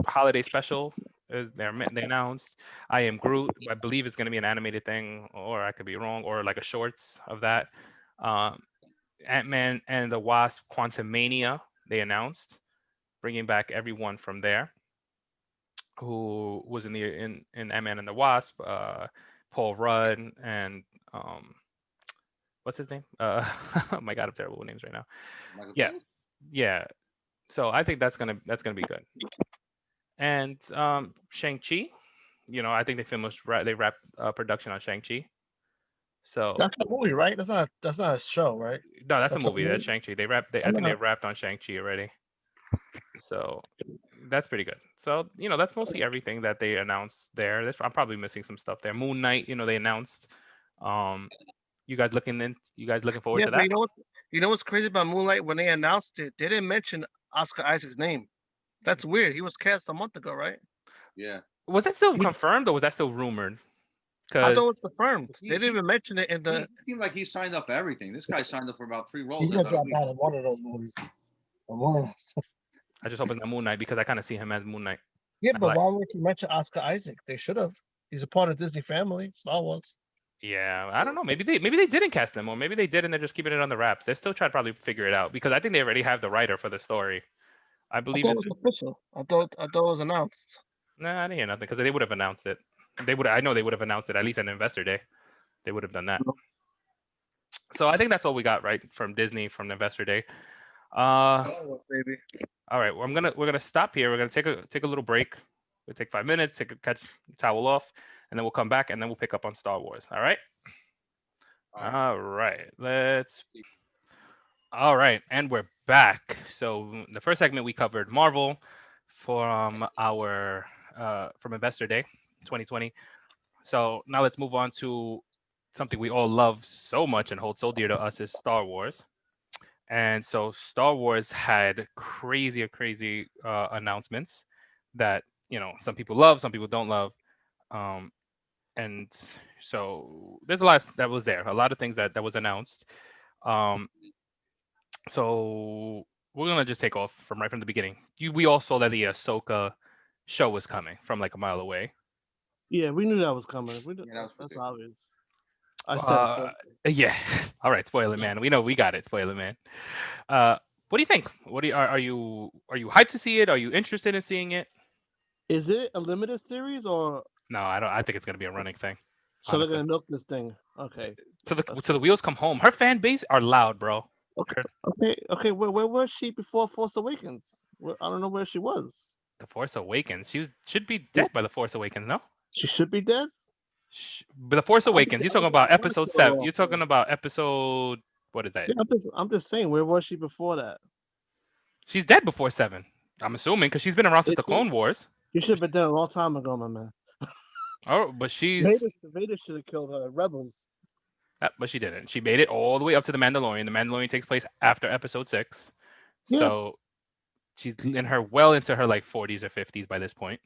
holiday special. They announced. I Am Groot. I believe it's going to be an animated thing, or I could be wrong, or like a shorts of that. Ant-Man and the Wasp: Quantumania. They announced, bringing back everyone from there who was in Ant-Man and the Wasp. Paul Rudd and what's his name? Oh my God, I'm terrible with names right now. Yeah. So I think that's gonna be good. And Shang-Chi, I think they wrapped production on Shang-Chi. So that's a movie, right? That's not a show, right? No, that's a movie. That's Shang-Chi. I think they wrapped on Shang-Chi already. So that's pretty good. So that's mostly everything that they announced there. I'm probably missing some stuff there. Moon Knight, they announced. You guys looking forward to that? You know what's crazy about Moonlight? When they announced it, they didn't mention Oscar Isaac's name. That's weird. He was cast a month ago, right? Yeah. Was that still confirmed or was that still rumored? I thought because it was confirmed. He, They didn't he, even mention it in he the. seemed like he signed up for everything. This guy signed up for about 3 roles He's in gonna about a drop week. out in one of those movies. Or one of- I just hope it's not Moon Knight because I kind of see him as Moon Knight. Yeah, I but like- why would you mention Oscar Isaac? They should have. He's a part of Disney family, Star Wars. Yeah, I don't know. Maybe they didn't cast him, or maybe they did and they're just keeping it on the wraps. They're still trying to probably figure it out because I think they already have the writer for the story. I I believe thought it's it was official. I thought it was announced. nah, I didn't hear nothing because they would have announced it. I know they would have announced it at least at Investor Day. They would have done that. So I think that's all we got right from Disney from Investor Day. Star Wars, baby. All right, well, we're gonna stop here. We're gonna take a little break. We'll take 5 minutes, catch towel off, and then we'll come back and then we'll pick up on Star Wars. All right. All right. All right, and we're back. So the first segment we covered Marvel from our from Investor Day 2020. So now let's move on to something we all love so much and hold so dear to us is Star Wars. And so Star Wars had crazy announcements that some people love, some people don't love, and so there's a lot that was there, a lot of things that was announced. So we're gonna just take off from right from the beginning. We all saw that the Ahsoka show was coming from like a mile away. Yeah, we knew that was coming. We knew, Yeah, that was that's predictable. obvious. I said it first. Yeah. All right, spoiler man. We know we got it, spoiler man. What do you think? Are you hyped to see it? Are you interested in seeing it? Is it a limited series or No, I don't. I think it's gonna be a running thing. so they're Honestly. gonna milk this thing? Okay. Till the wheels come home. Her fan base are loud, bro. Okay. Where was she before Force Awakens? I don't know where she was. The Force Awakens. Should be dead by the Force Awakens, no? She should be dead. But the Force Awakens. You're talking about I episode saw 7. her You're talking about episode. What is that? Yeah, I'm just saying, where was she before that? She's dead before 7. I'm assuming because she's been around since Is the she? Clone Wars. You should have been dead a long time ago, my man. Oh, but Vader should have killed her. Rebels. but she didn't. She made it all the way up to the Mandalorian. The Mandalorian takes place after episode 6. Yeah. So she's well into her like 40s or 50s by this point.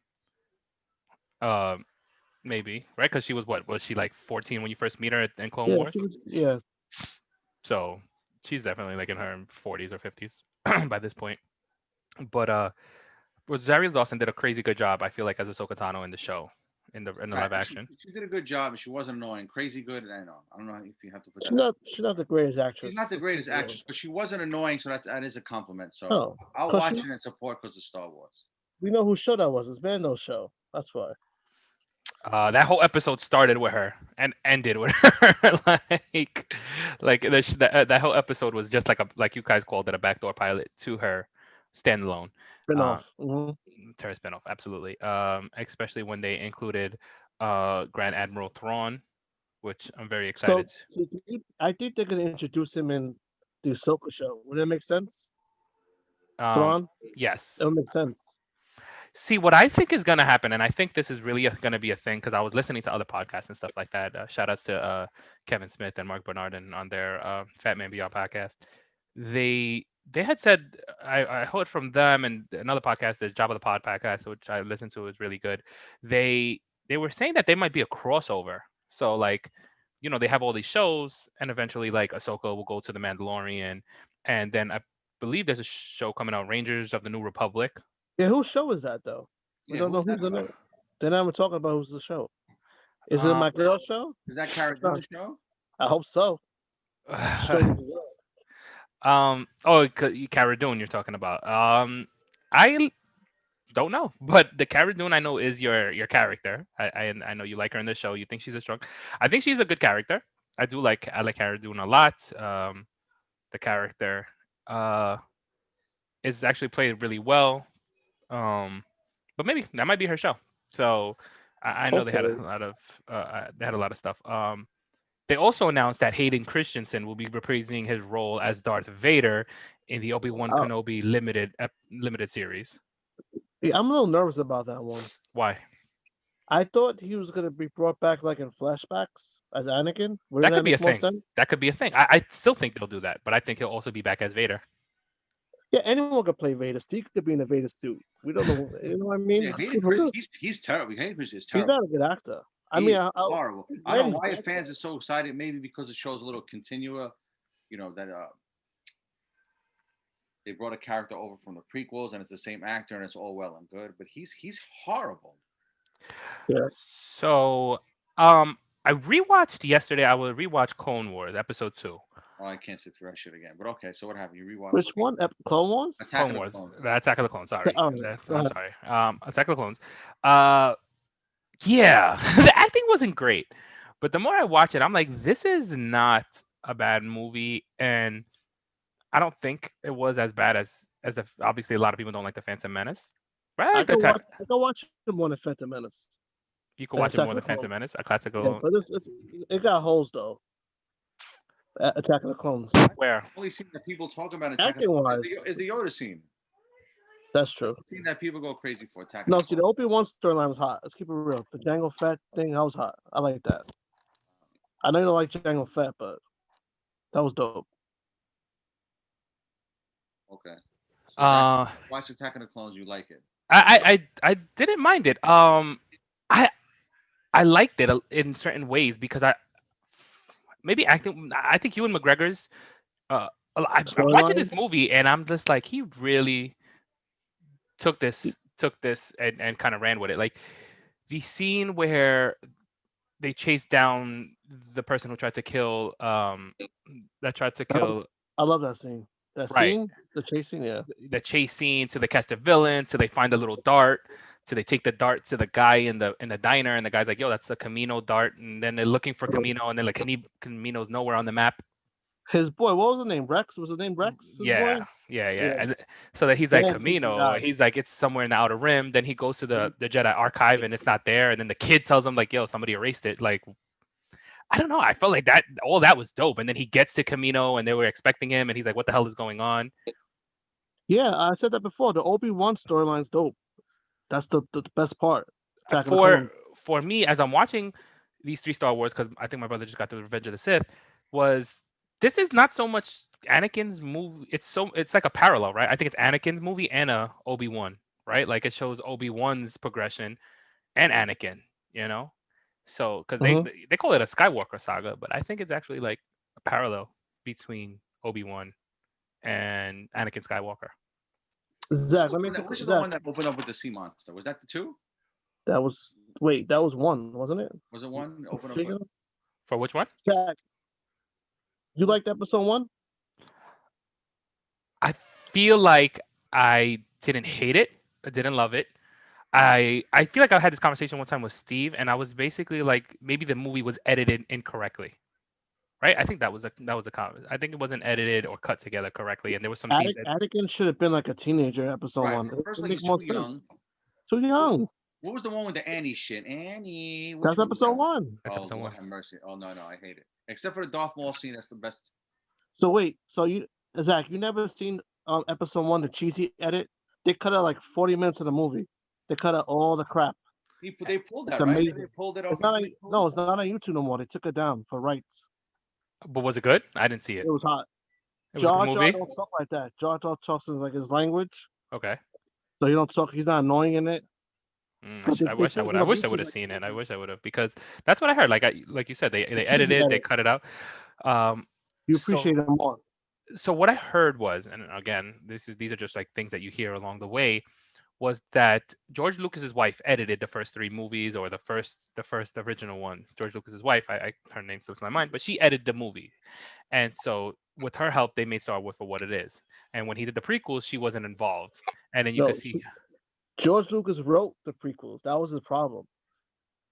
Maybe, right? Because she was she like 14 when you first meet her in Clone Wars? Yeah. So she's definitely like in her 40s or 50s by this point. But Rosario Dawson did a crazy good job, I feel like, as Ahsoka Tano in the show, in the live action. She did a good job. She wasn't annoying. Crazy good. I don't know if you have to put She's that. not. She's not the greatest actress. She's not the greatest actress, but she wasn't annoying. So that is a compliment. So No, I'll 'cause watch she- it and support because of Star Wars. We know whose show that was. It's Mando's show. That's why. That whole episode started with her and ended with her. That whole episode was just like you guys called it, a backdoor pilot to her standalone. Spin-off. To her spinoff, absolutely. Especially when they included Grand Admiral Thrawn, which I'm very excited. So I think they're gonna introduce him in the Ahsoka show. Would that make sense? Thrawn. Yes. That would make sense. See, what I think is going to happen, and I think this is really going to be a thing, because I was listening to other podcasts and stuff like that. Shout outs to Kevin Smith and Mark Bernard on their Fat Man BR podcast. They had said, I heard from them and another podcast, the Job of the Pod podcast, which I listened to, is really good. They were saying that they might be a crossover. So like, they have all these shows, and eventually like Ahsoka will go to the Mandalorian, and then I believe there's a show coming out, Rangers of the New Republic. Yeah, whose show is that though? We don't know who's in it. They're not even talking about who's the show. Is it my girl show? Is that Cara Dune's show? I hope so. Cara Dune you're talking about. I don't know, but the Cara Dune I know is your character. I know you like her in the show. You think she's a strong. I think she's a good character. I like Cara Dune a lot. The character is actually played really well. But maybe that might be her show. So I know they had a lot of stuff. They also announced that Hayden Christensen will be reprising his role as Darth Vader in the Obi-Wan Kenobi limited series. Yeah, I'm a little nervous about that one. Why? I thought he was gonna be brought back like in flashbacks as Anakin. That could be a thing. That could be a thing. I still think they'll do that, but I think he'll also be back as Vader. Yeah, anyone could play Vader. Steve could be in a Vader suit. We don't know. You know what I mean? Yeah, he's terrible. Hayden Christensen is He's terrible. not a good actor. I mean, horrible. I yeah, don't he's know why bad. fans are so excited. Maybe because it shows a little continua, that they brought a character over from the prequels and it's the same actor and it's all well and good. But he's horrible. So, I rewatched yesterday. I will rewatch Clone Wars episode 2. Oh, I can't sit through that shit again. But okay, so what happened? You rewatched Which one? Clone Wars? Attack Clone of the Wars, Clones. the Attack of the Clones. Sorry, Oh, go I'm ahead. sorry. Attack of the Clones. Yeah, the acting wasn't great, but the more I watch it, I'm like, this is not a bad movie, and I don't think it was as bad as the. Obviously, a lot of people don't like the Phantom Menace, right? I The can attack, watch the one in Phantom Menace. you can watch it more Attack than of the Phantom Clones. Menace, a classical. Yeah, but it got holes though. Attack of the Clones. Where? The only scene that people talk about in Attack of Acting the wise, Clones is the Yoda scene. that's true. The scene that people go crazy for. Attack No, of the see, the Clones. Obi-Wan storyline was hot. Let's keep it real. The Jango Fett thing, that was hot. I like that. I know you don't like Jango Fett, but that was dope. Okay. So watch Attack of the Clones. You like it? I didn't mind it. I liked it in certain ways because maybe acting. I think Ewan McGregor's. I'm watching this movie and I'm just like, he really took this and kind of ran with it. Like the scene where they chased down the person who tried to kill I love that scene. That Right. scene, the chasing, yeah. the chase scene, to they catch the villain, to they find the little dart, to they take the dart to the guy in the diner, and the guy's like, yo, that's the Camino dart, and then they're looking for Camino, and then like Camino's nowhere on the map. His boy, what was his name? Rex? Was his name Rex? His Yeah, boy? yeah. Yeah. And so that he's The like, whole freaking Camino, guy. he's like, it's somewhere in the Outer Rim. Then he goes to the Jedi archive and it's not there. And then the kid tells him like, yo, somebody erased it. Like, I don't know. I felt like all that was dope. And then he gets to Camino and they were expecting him and he's like, what the hell is going on? Yeah, I said that before. The Obi-Wan storyline's dope. That's the best part. Attack of the Clones. For me, as I'm watching these 3 Star Wars, because I think my brother just got the Revenge of the Sith, this is not so much Anakin's movie. It's like a parallel, right? I think it's Anakin's movie and a Obi-Wan, right? Like it shows Obi-Wan's progression and Anakin, So because they call it a Skywalker saga, but I think it's actually like a parallel between Obi-Wan and Anakin Skywalker. Zach, which is the one that opened up with the sea monster? Was that the 2? That was 1, wasn't it? Was it 1? Open up with... For which one? Zach, you liked episode 1? I feel like I didn't hate it. I didn't love it. I feel like I had this conversation one time with Steve, and I was basically like, maybe the movie was edited incorrectly, right? I think that was the comment. I think it wasn't edited or cut together correctly, and there was some scenes Anakin should have been like a teenager. Episode 1. Personally, he's too young. Too young. What was the one with the Annie shit? Annie. That's episode 1. That's Oh, episode Lord 1. have mercy. Oh no, I hate it. Except for the Darth Maul scene, that's the best. So wait, Zach, you never seen episode 1, the cheesy edit? They cut out like 40 minutes of the movie. They cut out all the crap. They pulled that. It's right? amazing. They pulled it It's off. not it's not on YouTube no more. They took it down for rights. But was it good? I didn't see it. It was hot. It was a good movie. Jar don't talk like that. Jar talks in like his language. Okay. So you don't talk. He's not annoying in it. I wish I would have seen it. I wish I would have, because that's what I heard. Like you said, they edited, they cut it out. You appreciate it more. So what I heard was, and again, these are just like things that you hear along the way, was that George Lucas's wife edited the first 3 movies, or the first original ones. George Lucas's wife, her name slips my mind, but she edited the movie, and so with her help, they made Star Wars for what it is. And when he did the prequels, she wasn't involved, and then you could see George Lucas wrote the prequels. That was the problem.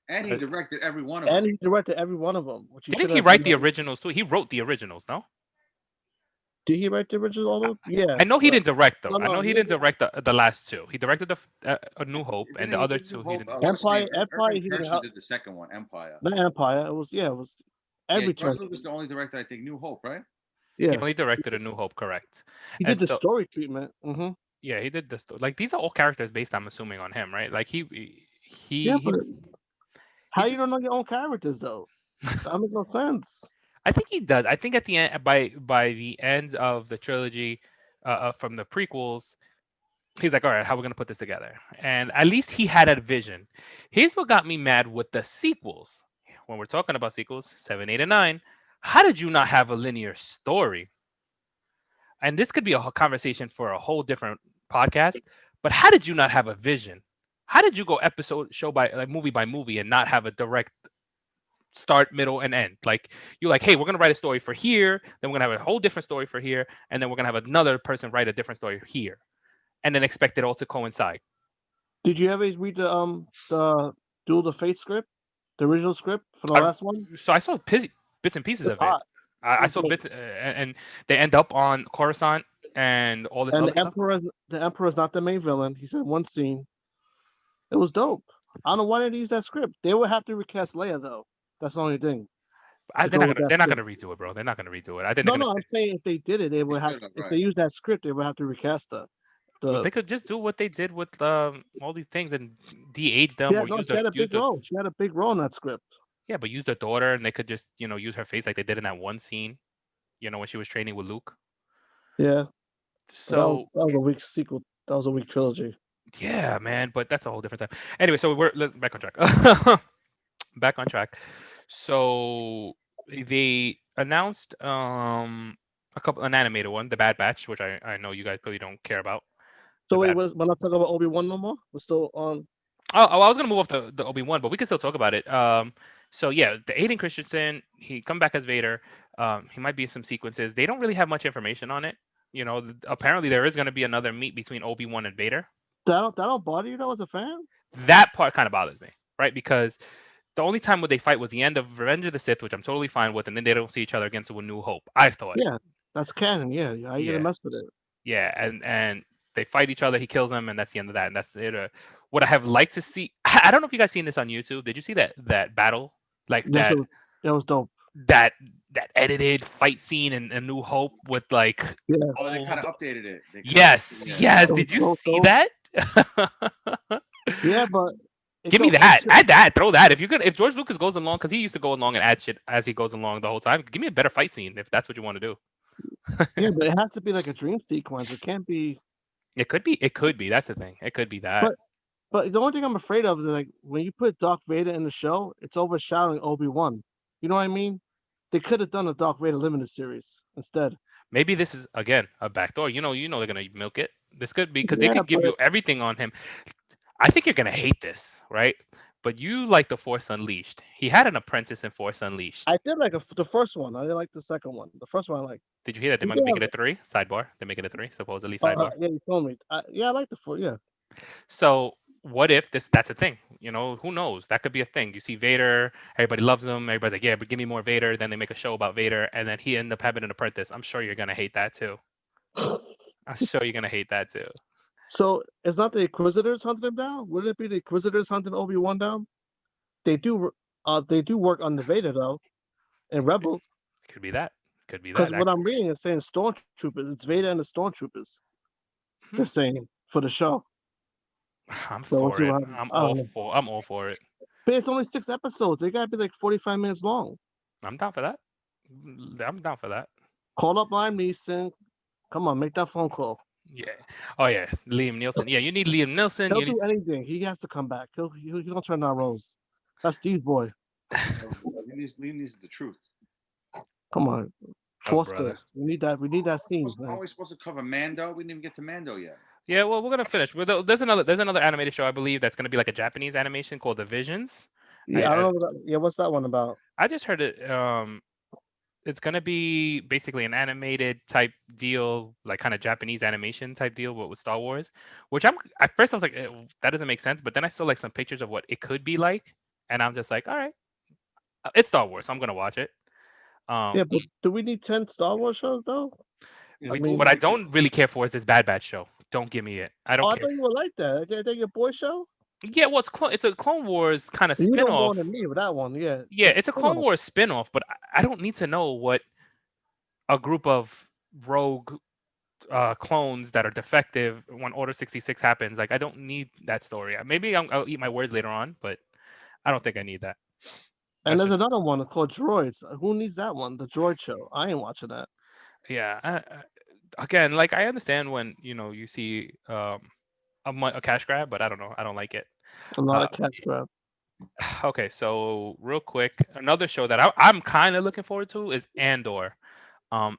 And he directed every one of them. Didn't he write the originals too? He wrote the originals, no? Did he write the originals? Yeah. I know he didn't direct them. I know he didn't direct the last 2. He directed A New Hope, and the other 2 he didn't. Empire. He did the second one, Empire. Not Empire. It was every George Lucas the only director, I think, New Hope, right? Yeah. He only directed A New Hope, correct? He did the story treatment. Mm-hmm. Yeah, he did this. Like, these are all characters based, I'm assuming, on him, right? Like how you don't know your own characters though? That makes no sense. I think he does. I think at the end, by the end of the trilogy, from the prequels, he's like, all right, how are we gonna put this together? And at least he had a vision. Here's what got me mad with the sequels. When we're talking about sequels, 7, 8, and 9, how did you not have a linear story? And this could be a conversation for a whole different podcast. But how did you not have a vision? How did you go episode show by like movie by movie and not have a direct start, middle, and end? Like you're like, hey, we're gonna write a story for here, then we're gonna have a whole different story for here, and then we're gonna have another person write a different story here, and then expect it all to coincide. Did you ever read the Duel the Fate script, the original script for the I, last one? so I saw bits and pieces It's of it. hot. I It's saw like, bits, and they end up on Coruscant and all this and other stuff. the Emperor's not the main villain. He said one scene. It was dope. I don't know why they didn't use that script. They would have to recast Leia though. That's the only thing. To They're go not with gonna that they're not script. gonna redo it, bro. They're not gonna redo it. I think No, they're no, gonna I'm saying if they did it, they would have. should've, If right. they used that script, they would have to recast well, the. they could just do what they did with all these things and de-age She them had, or no, use she the had a use big the role. She had a big role in that script. yeah, but use their daughter and they could just use her face like they did in that one scene, when she was training with Luke. Yeah, but So that was a weak sequel. That was a weak trilogy. yeah, man, but that's a whole different time. Anyway, so back on track. Back on track. So they announced an animated one, The Bad Batch, which I know you guys probably don't care about. The So wait, Bad we're not talking about Obi-Wan no more. We're still on. Oh, I was gonna move off the Obi-Wan, but we can still talk about it. So yeah, the Aiden Christensen, he come back as Vader. He might be in some sequences. They don't really have much information on it. Apparently there is gonna be another meet between Obi-Wan and Vader. That don't bother you though as a fan? That part kind of bothers me, right? Because the only time where they fight was the end of Revenge of the Sith, which I'm totally fine with, and then they don't see each other again to A New Hope. I thought, Yeah, that's canon. Yeah, how you gonna yeah, mess with it? yeah, and they fight each other. He kills him, and that's the end of that. And that's it. Would I have liked to see? I don't know if you guys seen this on YouTube. Did you see that battle? Like Yes, it was dope. that that edited fight scene in A New Hope with like Yeah, Oh, they old. kind of updated it. Yes, Yeah. yes. It Did was you so see dope. that? Yeah, but it Give me don't- that. Add that. Throw that. If George Lucas goes along, because he used to go along and add shit as he goes along the whole time. Give me a better fight scene if that's what you want to do. Yeah, but it has to be like a dream sequence. It can't be. It could be. It could be. That's the thing. It could be that. But the only thing I'm afraid of is like when you put Darth Vader in the show, it's overshadowing Obi-Wan. You know what I mean? They could have done a Darth Vader limited series instead. Maybe this is again a backdoor. They're gonna milk it. This could be because they Yeah, could give but you everything on him. I think you're gonna hate this, right? But you like the Force Unleashed. He had an apprentice in Force Unleashed. I did like the first one. I didn't like the second one. The first one I liked. Did you hear that they He might did make have- it a 3? Sidebar. They're making it a 3, supposedly sidebar. yeah, you told me. Yeah, I like the four. Yeah, So what if that's a thing? Who knows? That could be a thing. You see Vader, everybody loves him, everybody's like, yeah, but give me more Vader. Then they make a show about Vader, and then he end up having an apprentice. I'm sure you're gonna hate that too. I'm sure you're gonna hate that too. So it's not the Inquisitors hunting him down. Wouldn't it be the Inquisitors hunting Obi-Wan down? They do. They do work on the Vader though, in Rebels. Could be that. Could be Because that. what I'm reading is saying stormtroopers. It's Vader and the stormtroopers. Hmm. They're saying for the show. I'm So we'll for see it. what happens. I'm I don't all know. for. I'm all for it. But it's only 6 episodes. They gotta be like 45 minutes long. I'm down for that. I'm down for that. Call up Liam Neeson. Come on, make that phone call. Yeah. Oh yeah, Liam Nielsen. Yeah, you need Liam Nielsen. He'll You need... do anything. He has to come back. He don't turn down roles. That's Steve's boy. Liam needs the truth. Come on, Oh, Force brother. Ghost. We need that. We need that scene. How are we supposed to cover Mando? We didn't even get to Mando yet. Yeah, well, we're gonna finish. There's another animated show I believe that's gonna be like a Japanese animation called The Visions. Yeah, I don't know. Yeah, what's that one about? I just heard it. It's gonna be basically an animated type deal, like kind of Japanese animation type deal with Star Wars. Which at first I was like, that doesn't make sense, but then I saw like some pictures of what it could be like, and I'm just like, all right, it's Star Wars, so I'm gonna watch it. Yeah, but do we need 10 Star Wars shows though? I mean- what I don't really care for is this Bad Batch show. Don't give me it. I Oh, don't I care. thought you would like that. Is that your boy show? Yeah, well, it's a Clone Wars kind of You know more spin-off. than me with that one. Yeah. Yeah, it's a Clone spin-off. Wars spin-off, but I don't need to know what a group of rogue clones that are defective when Order 66 happens. Like, I don't need that story. Maybe I'll eat my words later on, but I don't think I need that. And That's there's another one called Droids. Who needs that one? The Droid Show. I ain't watching that. Yeah. Again, like I understand when you see a cash grab, but I don't know. I don't like it. A lot Uh, of cash grab. okay, so real quick, another show that I'm kind of looking forward to is Andor. Um,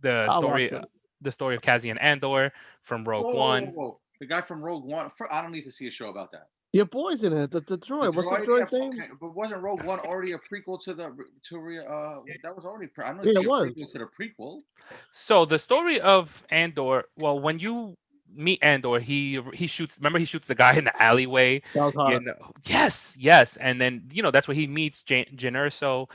the I'll watch story, it. the story of Cassian Andor from Rogue One. Whoa. The guy from Rogue One. I don't need to see a show about that. Your boy's in it. The droid. What's the droid Yeah, name? okay, but wasn't Rogue One already a prequel to that was already I don't Yeah, see it a was. prequel to the prequel. So the story of Andor. Well, when you meet Andor, he shoots. Remember, he shoots the guy in the alleyway. That was hard. Yes, and then that's where he meets Jyn Erso.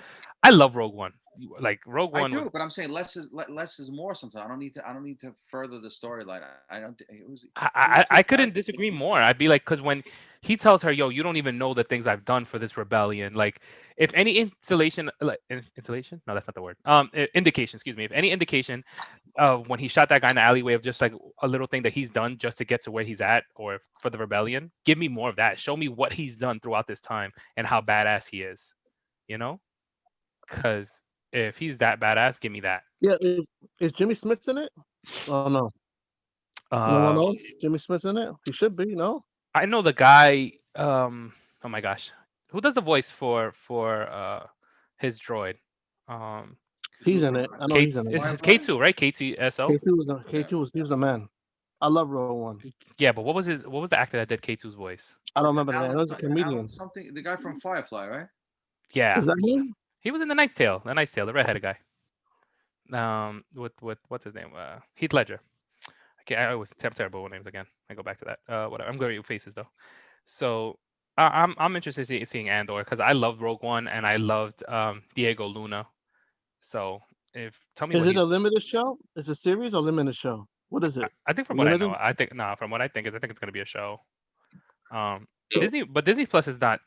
I love Rogue One. Like Rogue I One do, was. but I'm saying less is more. Sometimes I don't need to further the storyline. I don't. It was. I couldn't disagree more. I'd be like, because when he tells her, "Yo, you don't even know the things I've done for this rebellion." Like, if any installation, like installation, no, that's not the word. Indication. Excuse me. If any indication of when he shot that guy in the alleyway of just like a little thing that he's done just to get to where he's at or for the rebellion, give me more of that. Show me what he's done throughout this time and how badass he is. You know, because if he's that badass, give me that. Yeah, is Jimmy Smith in it? Oh no. No one knows Jimmy Smith's in it. He should be. No. I know the guy. Oh my gosh, who does the voice for his droid? Um, He's in it. I know he's in it. It's K2, right? K2SO. K2 was he was the man. I love Rogue One. Yeah, but what was the actor that did K2's voice? I don't remember the name. Alan, That was a comedian. something. The guy from Firefly, right? Yeah, Is that him? he was in the Knight's Tale, the redheaded guy. With what's his name? Heath Ledger. Okay, I always terrible with names again. I go back to that. Whatever. I'm going with faces though. So I'm interested in seeing Andor because I loved Rogue One and I loved Diego Luna. So tell me Is what it a limited show? Is it a series or limited show? What is it? I think from what I know, from what I think it's going to be a show. Disney Plus is not.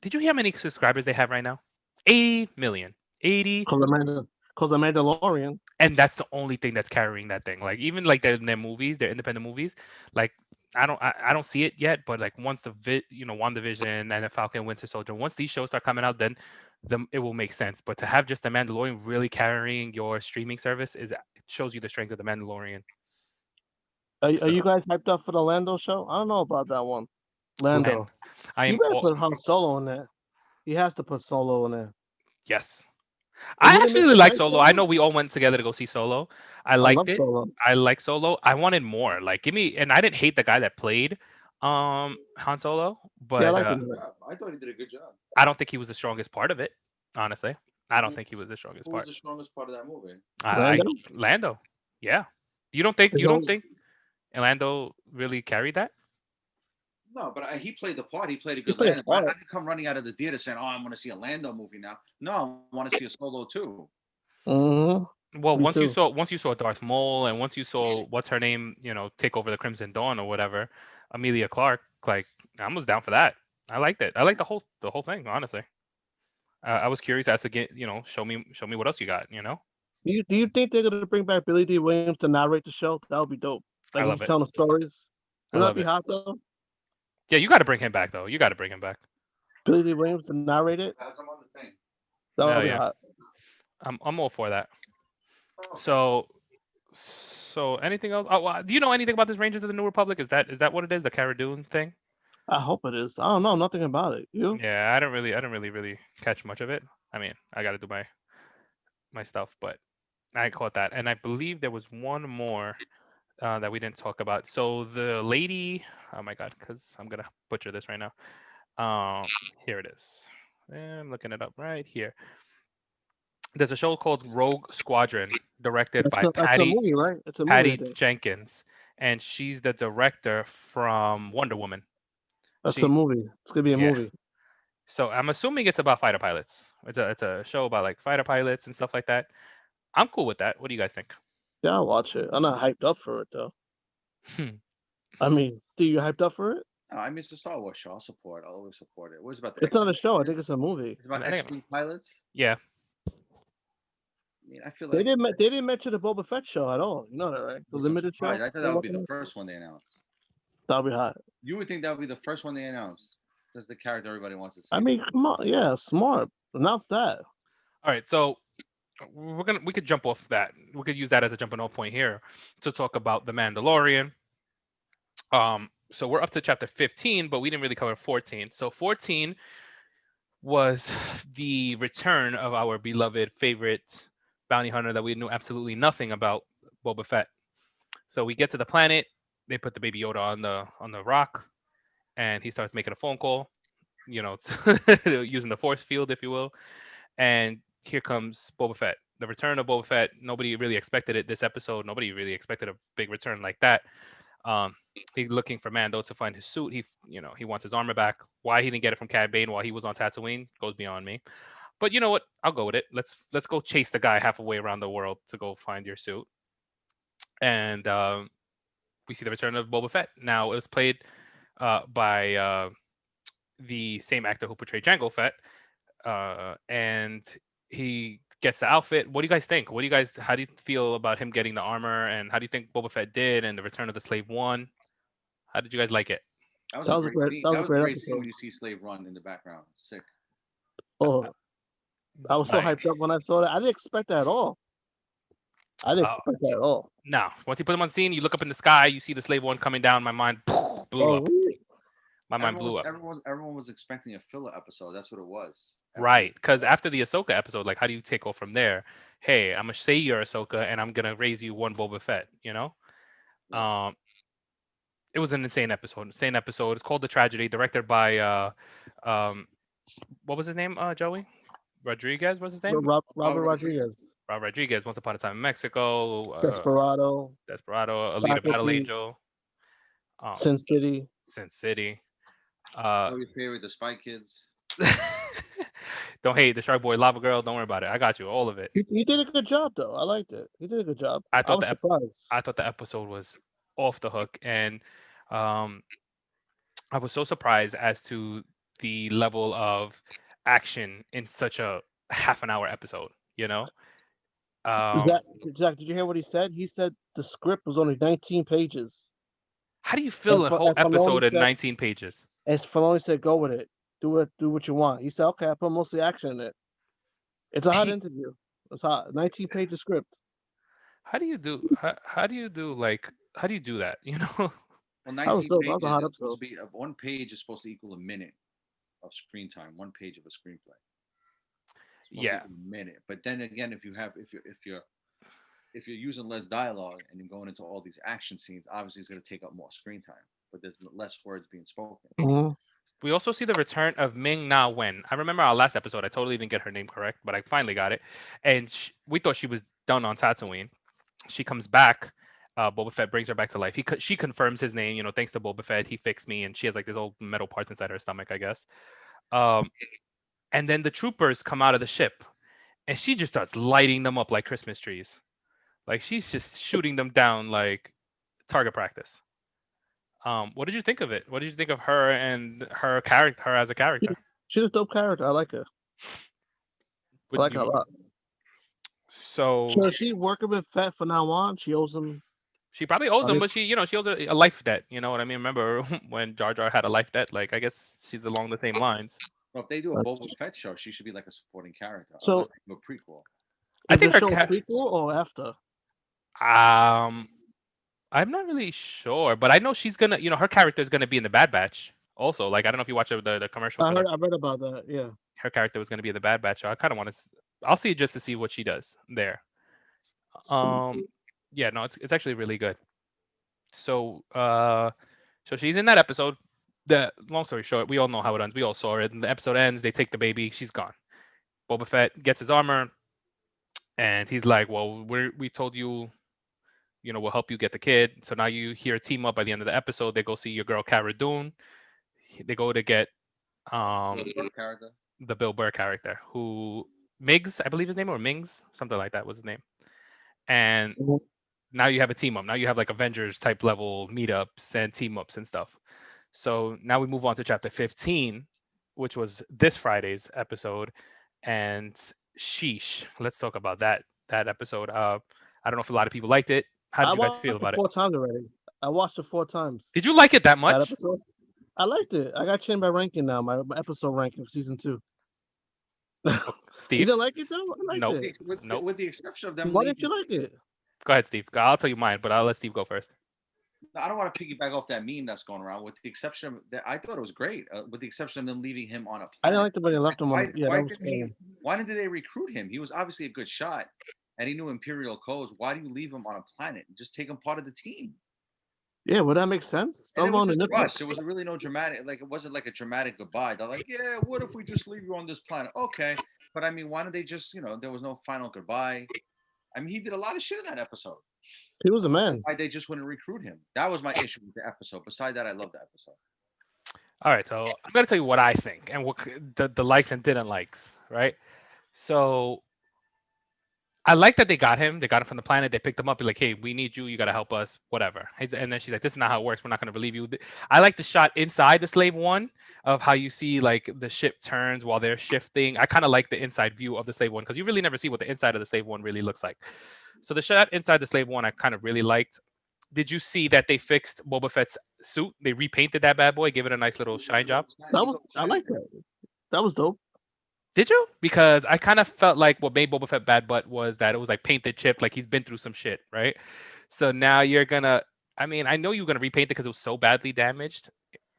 Did you hear how many subscribers they have right now? 80 million. 80. Because the Mandalorian. And that's the only thing that's carrying that thing. Like even like their movies, their independent movies, like I don't see it yet, but like once WandaVision and the Falcon Winter Soldier, once these shows start coming out, then it will make sense. But to have just the Mandalorian really carrying your streaming service it shows you the strength of the Mandalorian. Are you guys hyped up for the Lando show? I don't know about that one. Lando. You better put Han Solo in there. He has to put Solo in there. Yes. I actually really like Solo. I know we all went together to go see Solo. I liked it. Solo. I like Solo. I wanted more. Like, give me. And I didn't hate the guy that played Han Solo, but yeah, I thought he did a good job. I don't think he was the strongest part of it. Honestly, I don't think he was the strongest part. Who was the strongest part of that movie? Lando. Yeah. You don't think Lando really carried that? No, but he played the part. He played a good Lando. I could come running out of the theater saying, "Oh, I want to see a Lando movie now." No, I want to see a Solo too. Mm-hmm. Well, once you saw Darth Maul, and once you saw what's her name, take over the Crimson Dawn or whatever, Emilia Clarke, like I was down for that. I liked it. I liked the whole thing, honestly. I was curious as to get, show me what else you got, Do you think they're gonna bring back Billy D. Williams to narrate the show? That would be dope. Like he's telling the stories. Would that be hot though? Yeah, you got to bring him back though. You got to bring him back. Billy D. Williams to narrate it. That would be hot. I'm all for that. So anything else? Oh, well, do you know anything about this Rangers of the New Republic? Is that what it is? The Cara Dune thing? I hope it is. I don't know nothing about it. You? Yeah, I don't really catch much of it. I mean, I got to do my stuff, but I caught that, and I believe there was one more that we didn't talk about. So the lady, oh my god, because I'm gonna butcher this right now. Here it is. I'm looking it up right here. There's a show called Rogue Squadron, directed by Patty movie, right? It's a Patty Jenkins, and she's the director from Wonder Woman. That's a movie. It's gonna be a movie. So I'm assuming it's about fighter pilots. It's a show about like fighter pilots and stuff like that. I'm cool with that. What do you guys think? Yeah, I'll watch it. I'm not hyped up for it though. I mean, Steve, you hyped up for it? No, I mean it's a Star Wars show. I'll support. I'll always support it. What is about? It's not a show. I think it's a movie. It's about X-Wing pilots. Yeah. I mean, I feel like they didn't mention the Boba Fett show at all. You know that, right? The limited show. I thought that would be the first one they announced. That'll be hot. You would think that would be the first one they announced. That's the character everybody wants to see. I mean, come on, yeah, smart. Announce that. All right, so we could jump off that. We could use that as a jumping off point here to talk about the Mandalorian. So we're up to chapter 15, but we didn't really cover 14. So 14 was the return of our beloved favorite bounty hunter that we knew absolutely nothing about, Boba Fett. So we get to the planet, they put the baby Yoda on the rock, and he starts making a phone call, using the force field, if you will. And here comes Boba Fett. The return of Boba Fett. Nobody really expected it this episode. Nobody really expected a big return like that. He's looking for Mando to find his suit. He wants his armor back. Why he didn't get it from Cad Bane while he was on Tatooine goes beyond me. But you know what? I'll go with it. Let's go chase the guy halfway around the world to go find your suit. And we see the return of Boba Fett. Now it was played by the same actor who portrayed Jango Fett, and he gets the outfit. What do you guys think? How do you feel about him getting the armor, and how do you think Boba Fett did, and the return of the Slave One? How did you guys like it? That was a great scene. That was a great scene when you see Slave Run in the background. Sick. Oh, I was so hyped up when I saw that. I didn't expect that at all. No, once you put him on scene, you look up in the sky, you see the Slave One coming down. My mind blew up. Really? My mind blew up. Everyone was expecting a filler episode. That's what it was. Right, because after the Ahsoka episode, like, how do you take off from there? Hey, I'm gonna say you're Ahsoka, and I'm gonna raise you one Boba Fett. Yeah. It was an insane episode. It's called The Tragedy, directed by what was his name? Joey Rodriguez was his name. Robert Rodriguez. Rob Rodriguez. Once Upon a Time in Mexico. Desperado. Alita Battle Angel. Sin City. Your favorite, the Spy Kids. Don't hate the Shark Boy, Lava Girl. Don't worry about it. I got you. All of it. He did a good job, though. I liked it. He did a good job. I was surprised. I thought the episode was off the hook, and I was so surprised as to the level of action in such a half an hour episode. Zach, did you hear what he said? He said the script was only 19 pages. How do you fill a whole episode at 19 pages? And Filoni said, "Go with it. Do what you want." He said, "Okay, I put mostly action in it." It's a hot interview. It's hot. 19 pages script. How do you do that? Well, 19 pages is supposed to be, one page is supposed to equal a minute of screen time. One page of a screenplay. Yeah, a minute. But then again, if you're using less dialogue and you're going into all these action scenes, obviously it's going to take up more screen time. But there's less words being spoken. Mm-hmm. We also see the return of Ming-Na Wen. I remember our last episode, I totally didn't get her name correct, but I finally got it. And we thought she was done on Tatooine. She comes back. Boba Fett brings her back to life. She confirms his name. Thanks to Boba Fett, he fixed me, and she has like this old metal parts inside her stomach, I guess. And then the troopers come out of the ship, and she just starts lighting them up like Christmas trees. Like, she's just shooting them down like target practice. What did you think of it? What did you think of her and her character, her as a character? She's a dope character. I like her. I like her a lot. So is she working with Fett from now on? She owes him. She probably owes him, but she owes a life debt. You know what I mean? Remember when Jar Jar had a life debt? Like, I guess she's along the same lines. Well, if they do a Boba Fett show, she should be like a supporting character. So, a prequel. I think her prequel or after. I'm not really sure, but I know she's gonna. Her character is gonna be in the Bad Batch. Also, like, I don't know if you watch the commercial. I read about that. Yeah. Her character was gonna be in the Bad Batch. So I kind of want to. I'll see it just to see what she does there. Yeah, no, it's actually really good. So she's in that episode. The long story short, we all know how it ends. We all saw it. And the episode ends. They take the baby. She's gone. Boba Fett gets his armor, and he's like, "Well, we told you, we'll help you get the kid." So now you hear a team up by the end of the episode. They go see your girl Cara Dune. They go to get the Bill Burr character, who Miggs, I believe his name, or Mings, something like that was his name. And now you have a team up. Now you have like Avengers type level meetups and team ups and stuff. So now we move on to chapter 15, which was this Friday's episode. And sheesh, let's talk about that episode. I don't know if a lot of people liked it. How did you guys feel about it? 4 times already. I watched it 4 times. Did you like it that much? That episode? I liked it. I got changed my ranking now, my episode ranking for season 2. Steve? You didn't like it though? I liked it. With the exception of them. Why didn't you like it? Go ahead, Steve. I'll tell you mine, but I'll let Steve go first. I don't want to piggyback off that meme that's going around. With the exception of that, I thought it was great. With the exception of them leaving him on a I didn't planet. like the way they left him Why? on. Yeah, Why that was didn't he? funny. Why didn't they recruit him? He was obviously a good shot, and he knew Imperial codes. Why do you leave him on a planet? Just take him part of the team. Yeah, would that make sense? And it Don't was go on the just nitpick. rushed. There was really no dramatic. Like it wasn't like a dramatic goodbye. They're like, yeah, what if we just leave you on this planet? Okay, but I mean, why don't they just? There was no final goodbye. I mean, he did a lot of shit in that episode. He was a man. Why they just wouldn't recruit him? That was my issue with the episode. Besides that, I love the episode. All right, so I'm gonna tell you what I think and what the likes and didn't likes, right? So I like that they got him. They got him from the planet. They picked him up. Be like, hey, we need you. You gotta help us. Whatever. And then she's like, this is not how it works. We're not gonna relieve you. I like the shot inside the Slave One of how you see like the ship turns while they're shifting. I kind of like the inside view of the Slave One because you really never see what the inside of the Slave One really looks like. So the shot inside the Slave One, I kind of really liked. Did you see that they fixed Boba Fett's suit? They repainted that bad boy, gave it a nice little shine job. I like that. That was dope. Did you? Because I kind of felt like what made Boba Fett bad butt was that it was like painted chipped, like he's been through some shit, right? So now you're gonna. I mean, I know you're gonna repaint it because it was so badly damaged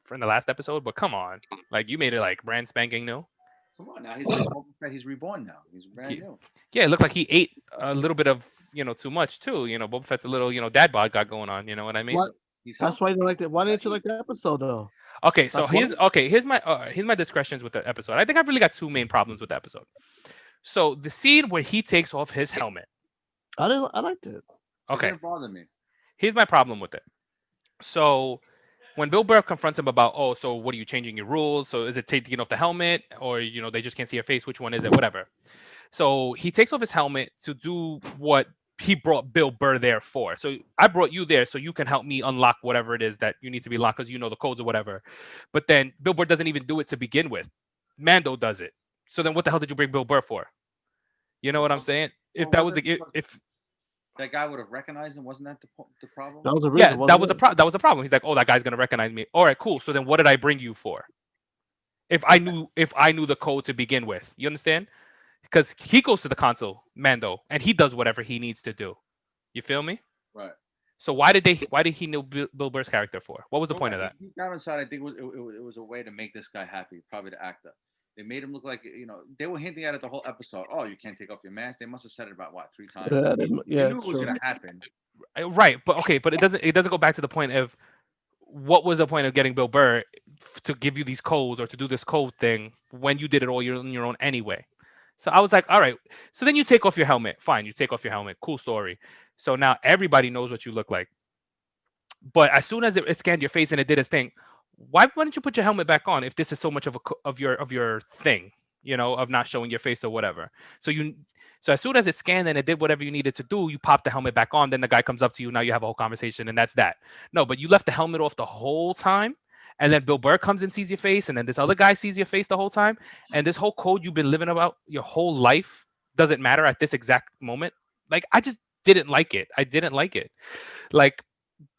from the last episode, but come on, like you made it like brand spanking new. Come on now, he's like Boba Fett. He's reborn now. He's brand new. Yeah, it looked like he ate a little bit of too much too. Boba Fett's a little dad bod got going on. You know what I mean? What? That's why you didn't like that. Why didn't you like the episode though? Okay, so That's here's my discretions with the episode. I think I've really got two main problems with the episode. So the scene where he takes off his helmet. I liked it. Okay. It didn't bother me. Here's my problem with it. So when Bill Burr confronts him about, oh, so what are you changing your rules? So is it taking off the helmet, or they just can't see your face? Which one is it? Whatever. So he takes off his helmet to do what he brought Bill Burr there for. So I brought you there so you can help me unlock whatever it is that you need to be locked because you know the codes or whatever. But then Bill Burr doesn't even do it to begin with. Mando does it. So then what the hell did you bring Bill Burr for? You know what I'm saying? If that was if that guy would have recognized him, wasn't that the problem? That was a reason. that was the problem. He's like, oh, that guy's gonna recognize me. All right, cool. So then what did I bring you for? If I knew the code to begin with, you understand? Because he goes to the console, Mando, and he does whatever he needs to do. You feel me? Right. So why did he know Bill Burr's character for? What was the point of that? Down inside, I think it was a way to make this guy happy, probably the actor. They made him look like they were hinting at it the whole episode. Oh, you can't take off your mask. They must have said it about 3 times. Yeah, they knew it was gonna happen. Right, but okay, but it doesn't go back to the point of what was the point of getting Bill Burr to give you these codes or to do this code thing when you did it all on your own anyway. So I was like, all right. So then you take off your helmet. Fine, you take off your helmet. Cool story. So now everybody knows what you look like. But as soon as it scanned your face and it did its thing, why wouldn't you put your helmet back on if this is so much of your thing, of not showing your face or whatever? So as soon as it scanned and it did whatever you needed to do, you pop the helmet back on. Then the guy comes up to you. Now you have a whole conversation, and that's that. No, but you left the helmet off the whole time. And then Bill Burr comes and sees your face, and then this other guy sees your face the whole time. And this whole code you've been living about your whole life doesn't matter at this exact moment. Like, I just didn't like it. I didn't like it. Like,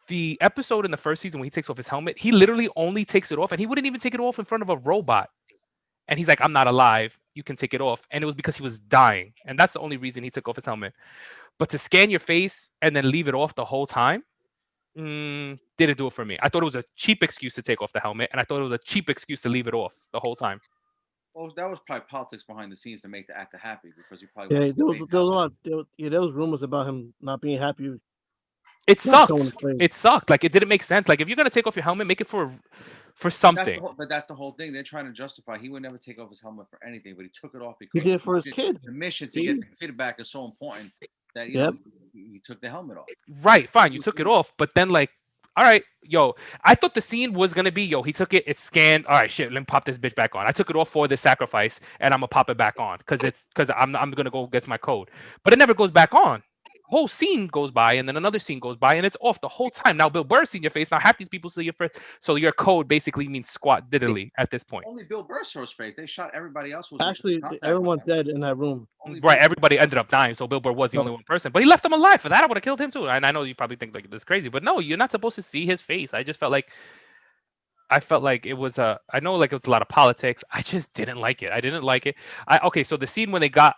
the episode in the first season when he takes off his helmet, he literally only takes it off, and he wouldn't even take it off in front of a robot. And he's like, I'm not alive. You can take it off. And it was because he was dying. And that's the only reason he took off his helmet. But to scan your face and then leave it off the whole time, didn't do it for me. I thought it was a cheap excuse to take off the helmet, and I thought it was a cheap excuse to leave it off the whole time. Well, that was probably politics behind the scenes to make the actor happy because he probably there was a lot. There was rumors about him not being happy. It sucked. It sucked. Like, it didn't make sense. Like, if you're gonna take off your helmet, make it for something. But that's the whole thing. They're trying to justify he would never take off his helmet for anything, but he took it off because he did it for his kid. The mission to get the kid back is so important that he took the helmet off. Right, fine, you took it off, but then like, all right, I thought the scene was gonna be, he took it, it's scanned. All right, shit, let me pop this bitch back on. I took it off for this sacrifice, and I'm gonna pop it back on because I'm gonna go get my code, but it never goes back on. Whole scene goes by, and then another scene goes by, and it's off the whole time. Now Bill Burr's seen your face. Now half these people see your face, so your code basically means squat diddly at this point. Only Bill Burr saw his face. They shot everybody else. Actually, everyone's dead in that room. Right, everybody ended up dying, so Bill Burr was the only one person. But he left him alive. For that, I would have killed him too. And I know you probably think like this is crazy, but no, you're not supposed to see his face. I just felt like it was I know like it was a lot of politics. I just didn't like it. I didn't like it. So the scenes when they got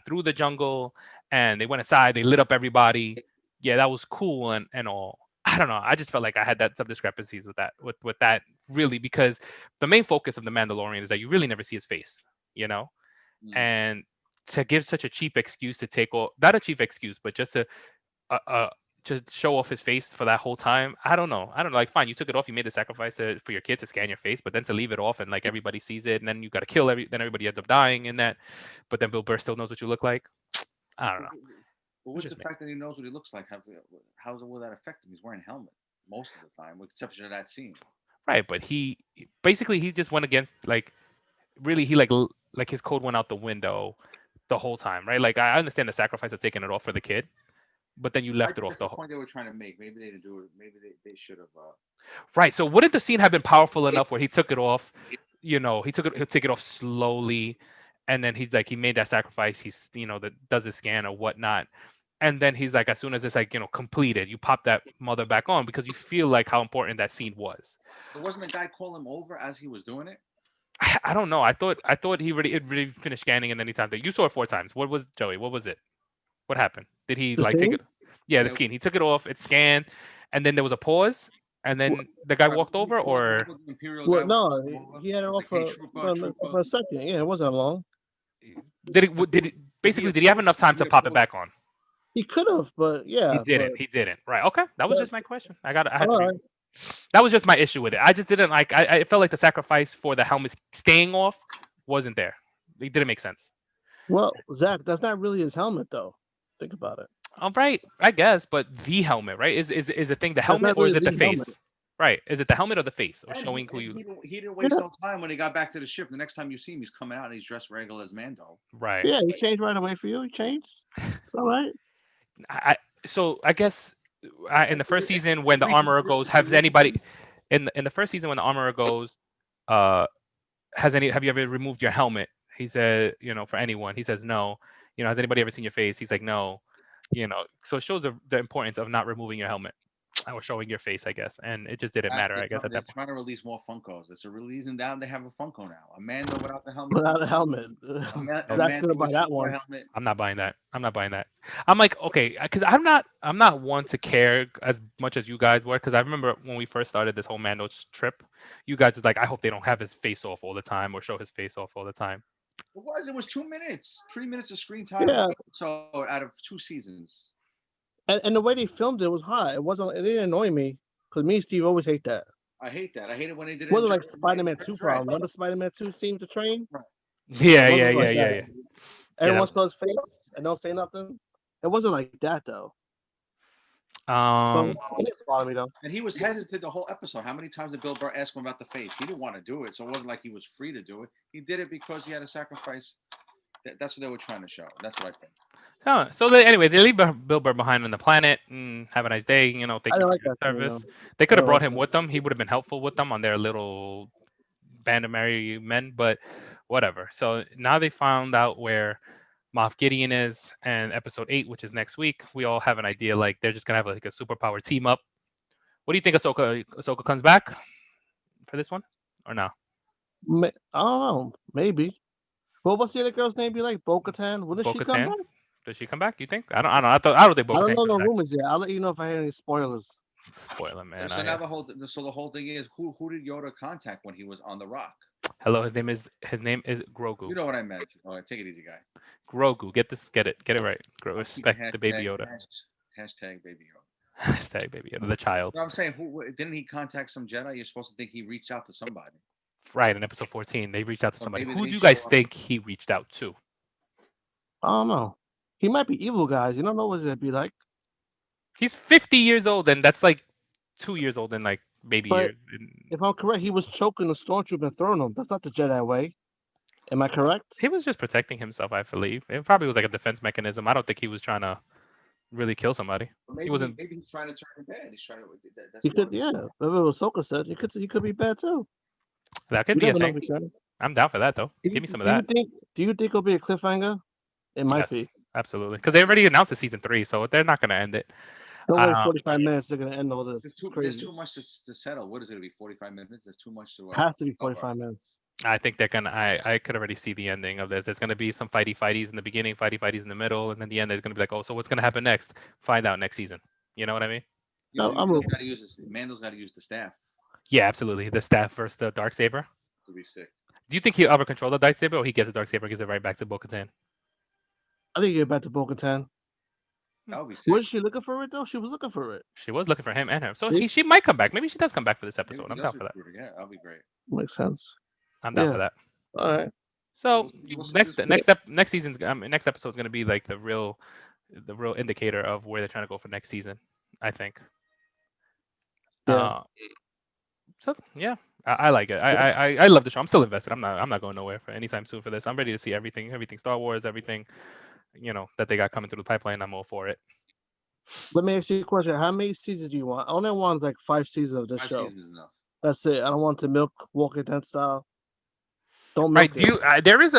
through the jungle and they went inside, they lit up everybody. Yeah, that was cool and all. I don't know. I just felt like I had some discrepancies with that, with that really, because the main focus of the Mandalorian is that you really never see his face, you know, Mm. and to give such a cheap excuse to take off, not a cheap excuse, but just uh, uh to show off his face for that whole time. I don't know. I don't know. Like, fine, you took it off, you made the sacrifice for your kid to scan your face, but then to leave it off and like everybody sees it, and then you got to kill then everybody ends up dying in that. But then Bill Burr still knows what you look like. I don't know. But It's what's the just me. fact that he knows what he looks like? How will that affect him? He's wearing a helmet most of the time, with exception of that scene. Right, but he basically he just went against like really he like his code went out the window the whole time, right? Like I understand the sacrifice of taking it off for the kid, but then you I left it think off that's the the whole. point they were trying to make. Maybe they didn't do it. Maybe they should have. Right. So wouldn't the scene have been powerful enough where he took it off? You know, he'll take it off slowly, and then he's like he made that sacrifice. He's that does his scan or whatnot, and then he's like as soon as it's like completed, you pop that mother back on because you feel like how important that scene was. But wasn't the guy calling him over as he was doing it? I don't know. I thought it really finished scanning and then he timed it. You saw it 4 times. What was Joey? What was it? What happened? Did he The like take scene? it? Yeah, the Yeah. scene. He took it off. It scanned, and then there was a pause, and then the guy Right, walked wasn't he over, calling or over the Imperial Well, guy? no, Was over? he had it He's off like, hey, trooper. for a second. Yeah, it wasn't long. did it basically did he have enough time to pop it back on? He could have, but He yeah, didn't. but He didn't. Right. Okay. That was but just my question. I had to all re. right. That was just my issue with it. I just didn't like. I felt like the sacrifice for the helmet staying off wasn't there. It didn't make sense. Well, Zach, that's not really his helmet though. Think about it. All right, I guess, but the helmet, right? Is the thing the That's helmet not or really is it the the helmet. face? Right. Is it the helmet or the face or And showing who you? he didn't waste no time when he got back to the ship. The next time you see him, he's coming out and he's dressed regular as Mando. Right. Yeah, he changed right away for you. He changed. It's all right. I so I guess in the first season when the armorer goes, It's a has anybody repeat. in the first season when the armorer goes, have you ever removed your helmet? He said, for anyone. He says no. Has anybody ever seen your face? He's like no. So it shows the importance of not removing your helmet or showing your face, I guess. And it just didn't matter, I guess, at They're that point. trying to release more Funkos. It's a releasing down. They have a Funko now. A Mando without the helmet. Without a helmet. A Zach's Mando gonna buy with that super one. helmet. I'm not buying that. I'm not buying that. I'm like, okay, because I'm not one to care as much as you guys were. Because I remember when we first started this whole Mando trip, you guys was like, I hope they don't have his face off all the time or show his face off all the time. It was 2 minutes, 3 minutes of screen time. Yeah. So out of 2 seasons. And the way they filmed it was hot. It didn't annoy me because me and Steve always hate that. I hate that. I hate it when they did it. It wasn't like Spider-Man 2 problem. Remember Spider-Man 2 scene to train? Yeah, It yeah, wasn't yeah, like yeah, that. yeah. Everyone was- saw his face and don't say nothing. It wasn't like that though. Um, It didn't bother me though. And he was hesitant the whole episode. How many times did Bill Burr ask him about the face? He didn't want to do it, so it wasn't like he was free to do it. He did it because he had to sacrifice. That's what they were trying to show. That's what I think. so anyway, they leave Bill Burr behind on the planet. Have a nice day. Thank I you didn't for like your that scene, service. though. They could have I brought don't him like with them. He would have been helpful with them on their little band of merry men, but whatever. So now they found out where Moff Gideon is, and episode 8, which is next week, we all have an idea like they're just gonna have like a superpower team up. What do you think Ahsoka comes back for this one or no? I don't know. Maybe. Well, what's the other girl's name? Be like Bo-Katan. When does she come Bo-Katan? back? Does she come back? You think? I don't know. I don't think I don't Bo-Katan know no comes back. rumors yet. I'll let you know if I hear any spoilers. Spoiler, man. So now the whole thing is who did Yoda contact when he was on the rock? Hello, his name is Grogu. You know what I meant. All right, take it easy, guy. Grogu. Get it right. Respect the baby Yoda. Hashtag baby Yoda. Hashtag baby Yoda, the child. No, I'm saying, didn't he contact some Jedi? You're supposed to think he reached out to somebody. Right, in episode 14, they reached out to Or somebody. maybe Who they do you guys show up. think he reached out to? I don't know. He might be evil, guys. You don't know what it'd be like. He's 50 years old, and that's like 2 years old in like baby But years. if I'm correct, he was choking the stormtrooper and throwing him. That's not the Jedi way. Am I correct? He was just protecting himself, I believe. It probably was like a defense mechanism. I don't think he was trying to really kill somebody. Maybe, wasn't- Maybe he's trying to turn him bad. He's trying to. That's He could, why- yeah. Whatever Ahsoka said, he could be bad too. That could You be a never know thing. if he's trying. I'm down for that though. Give me some of that. Do you think it'll be a cliffhanger? It might Yes, be. absolutely. Because they already announced the season 3, so they're not going to end it. Don't wait 45 minutes. They're gonna end all this. There's It's too crazy. much to settle. What is it gonna be? 45 minutes? There's too much to. It has to be 45 minutes. I think they're gonna. I could already see the ending of this. There's gonna be some fighties in the beginning, fighties in the middle, and then the end. There's gonna be like, oh, so what's gonna happen next? Find out next season. You know what I mean? No, I'm Mando's got to use this. Mando's got to use the staff Yeah, absolutely. The staff versus the dark saber. to be sick. Do you think he'll ever control the dark saber, or he gets the dark saber and gives it right back to Bo-Katan? I think you get back to Bo-Katan. That would be sick. Was she looking for it though? She was looking for it. She was looking for him and him, so See? she might come back. Maybe she does come back for this Maybe episode. he I'm does down for that. recruit her. Yeah, that'll be great. Makes sense. I'm down Yeah. for that. All right. So We'll see next this- next season's next episode's gonna be like the real indicator of where they're trying to go for next season, I think. Yeah. So yeah, I like it. I love the show. I'm still invested. I'm not going nowhere for anytime soon for this. I'm ready to see everything Star Wars, everything, that they got coming through the pipeline. I'm all for it. Let me ask you a question. How many seasons do you want? I only want like 5 seasons of this 5 show. seasons is enough. That's it. I don't want to milk Walking Dead style. Don't Right? milk it. There is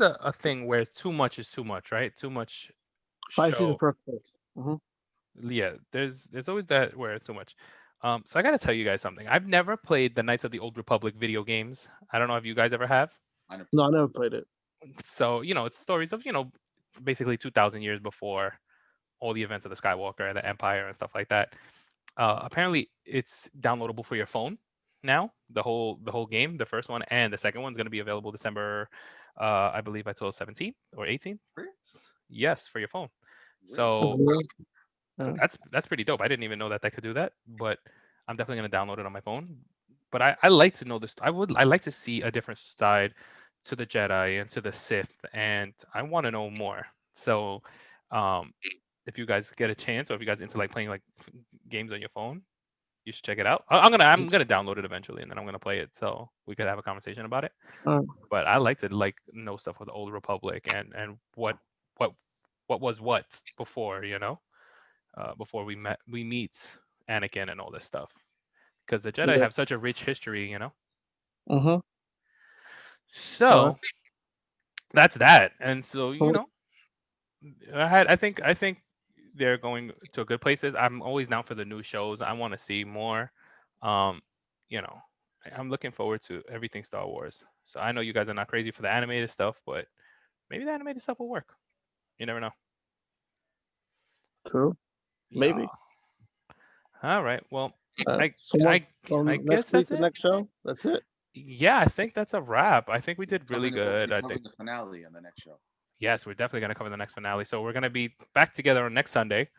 a thing where too much is too much, right? Too much 5 show. seasons perfect. Hmm. Yeah, there's always that where it's too much. So I gotta tell you guys something. I've never played the Knights of the Old Republic video games. I don't know if you guys ever have. No, I never played it. So it's stories of basically 2,000 years before all the events of the Skywalker and the Empire and stuff like that. Apparently, it's downloadable for your phone now. The whole game, the first one and the second one's going to be available December, I believe I told 17th or 18th. Really? Yes, for your phone. Really? So Yeah. that's pretty dope. I didn't even know that could do that, but I'm definitely going to download it on my phone. But I like to know this. I like to see a different side to the Jedi and to the Sith, and I want to know more. So, if you guys get a chance, or if you guys into like playing like games on your phone, you should check it out. I'm gonna download it eventually, and then I'm gonna play it, so we could have a conversation about it. But I like to know stuff with the Old Republic and what was what before, before we meet Anakin and all this stuff, because the Jedi have such a rich history, Mm-hmm. So that's that, and so I think they're going to good places. I'm always down for the new shows. I want to see more. I'm looking forward to everything Star Wars. So I know you guys are not crazy for the animated stuff, but maybe the animated stuff will work. You never know. True. Maybe. Yeah. All right. Well, I next guess week, that's the it. next show. That's it. Yeah, I think that's a wrap. I think we did really good. We're I covering think. the finale on the next show. Yes, we're definitely going to cover the next finale. So we're going to be back together on next Sunday,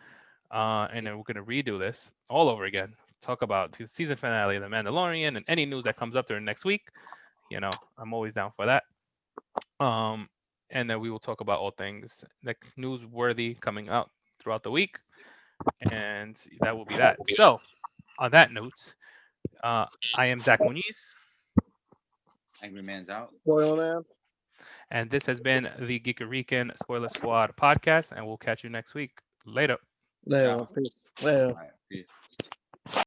and then we're going to redo this all over again. Talk about the season finale of The Mandalorian and any news that comes up during next week. I'm always down for that. And then we will talk about all things like newsworthy coming out throughout the week, and that will be that. So, on that note, I am Zach Muniz. Angry Man's out. Spoiler man. And this has been the Geek-A-Rican Spoiler Squad podcast, and we'll catch you next week. Later. Later. Ciao. Peace. Later. All right, peace.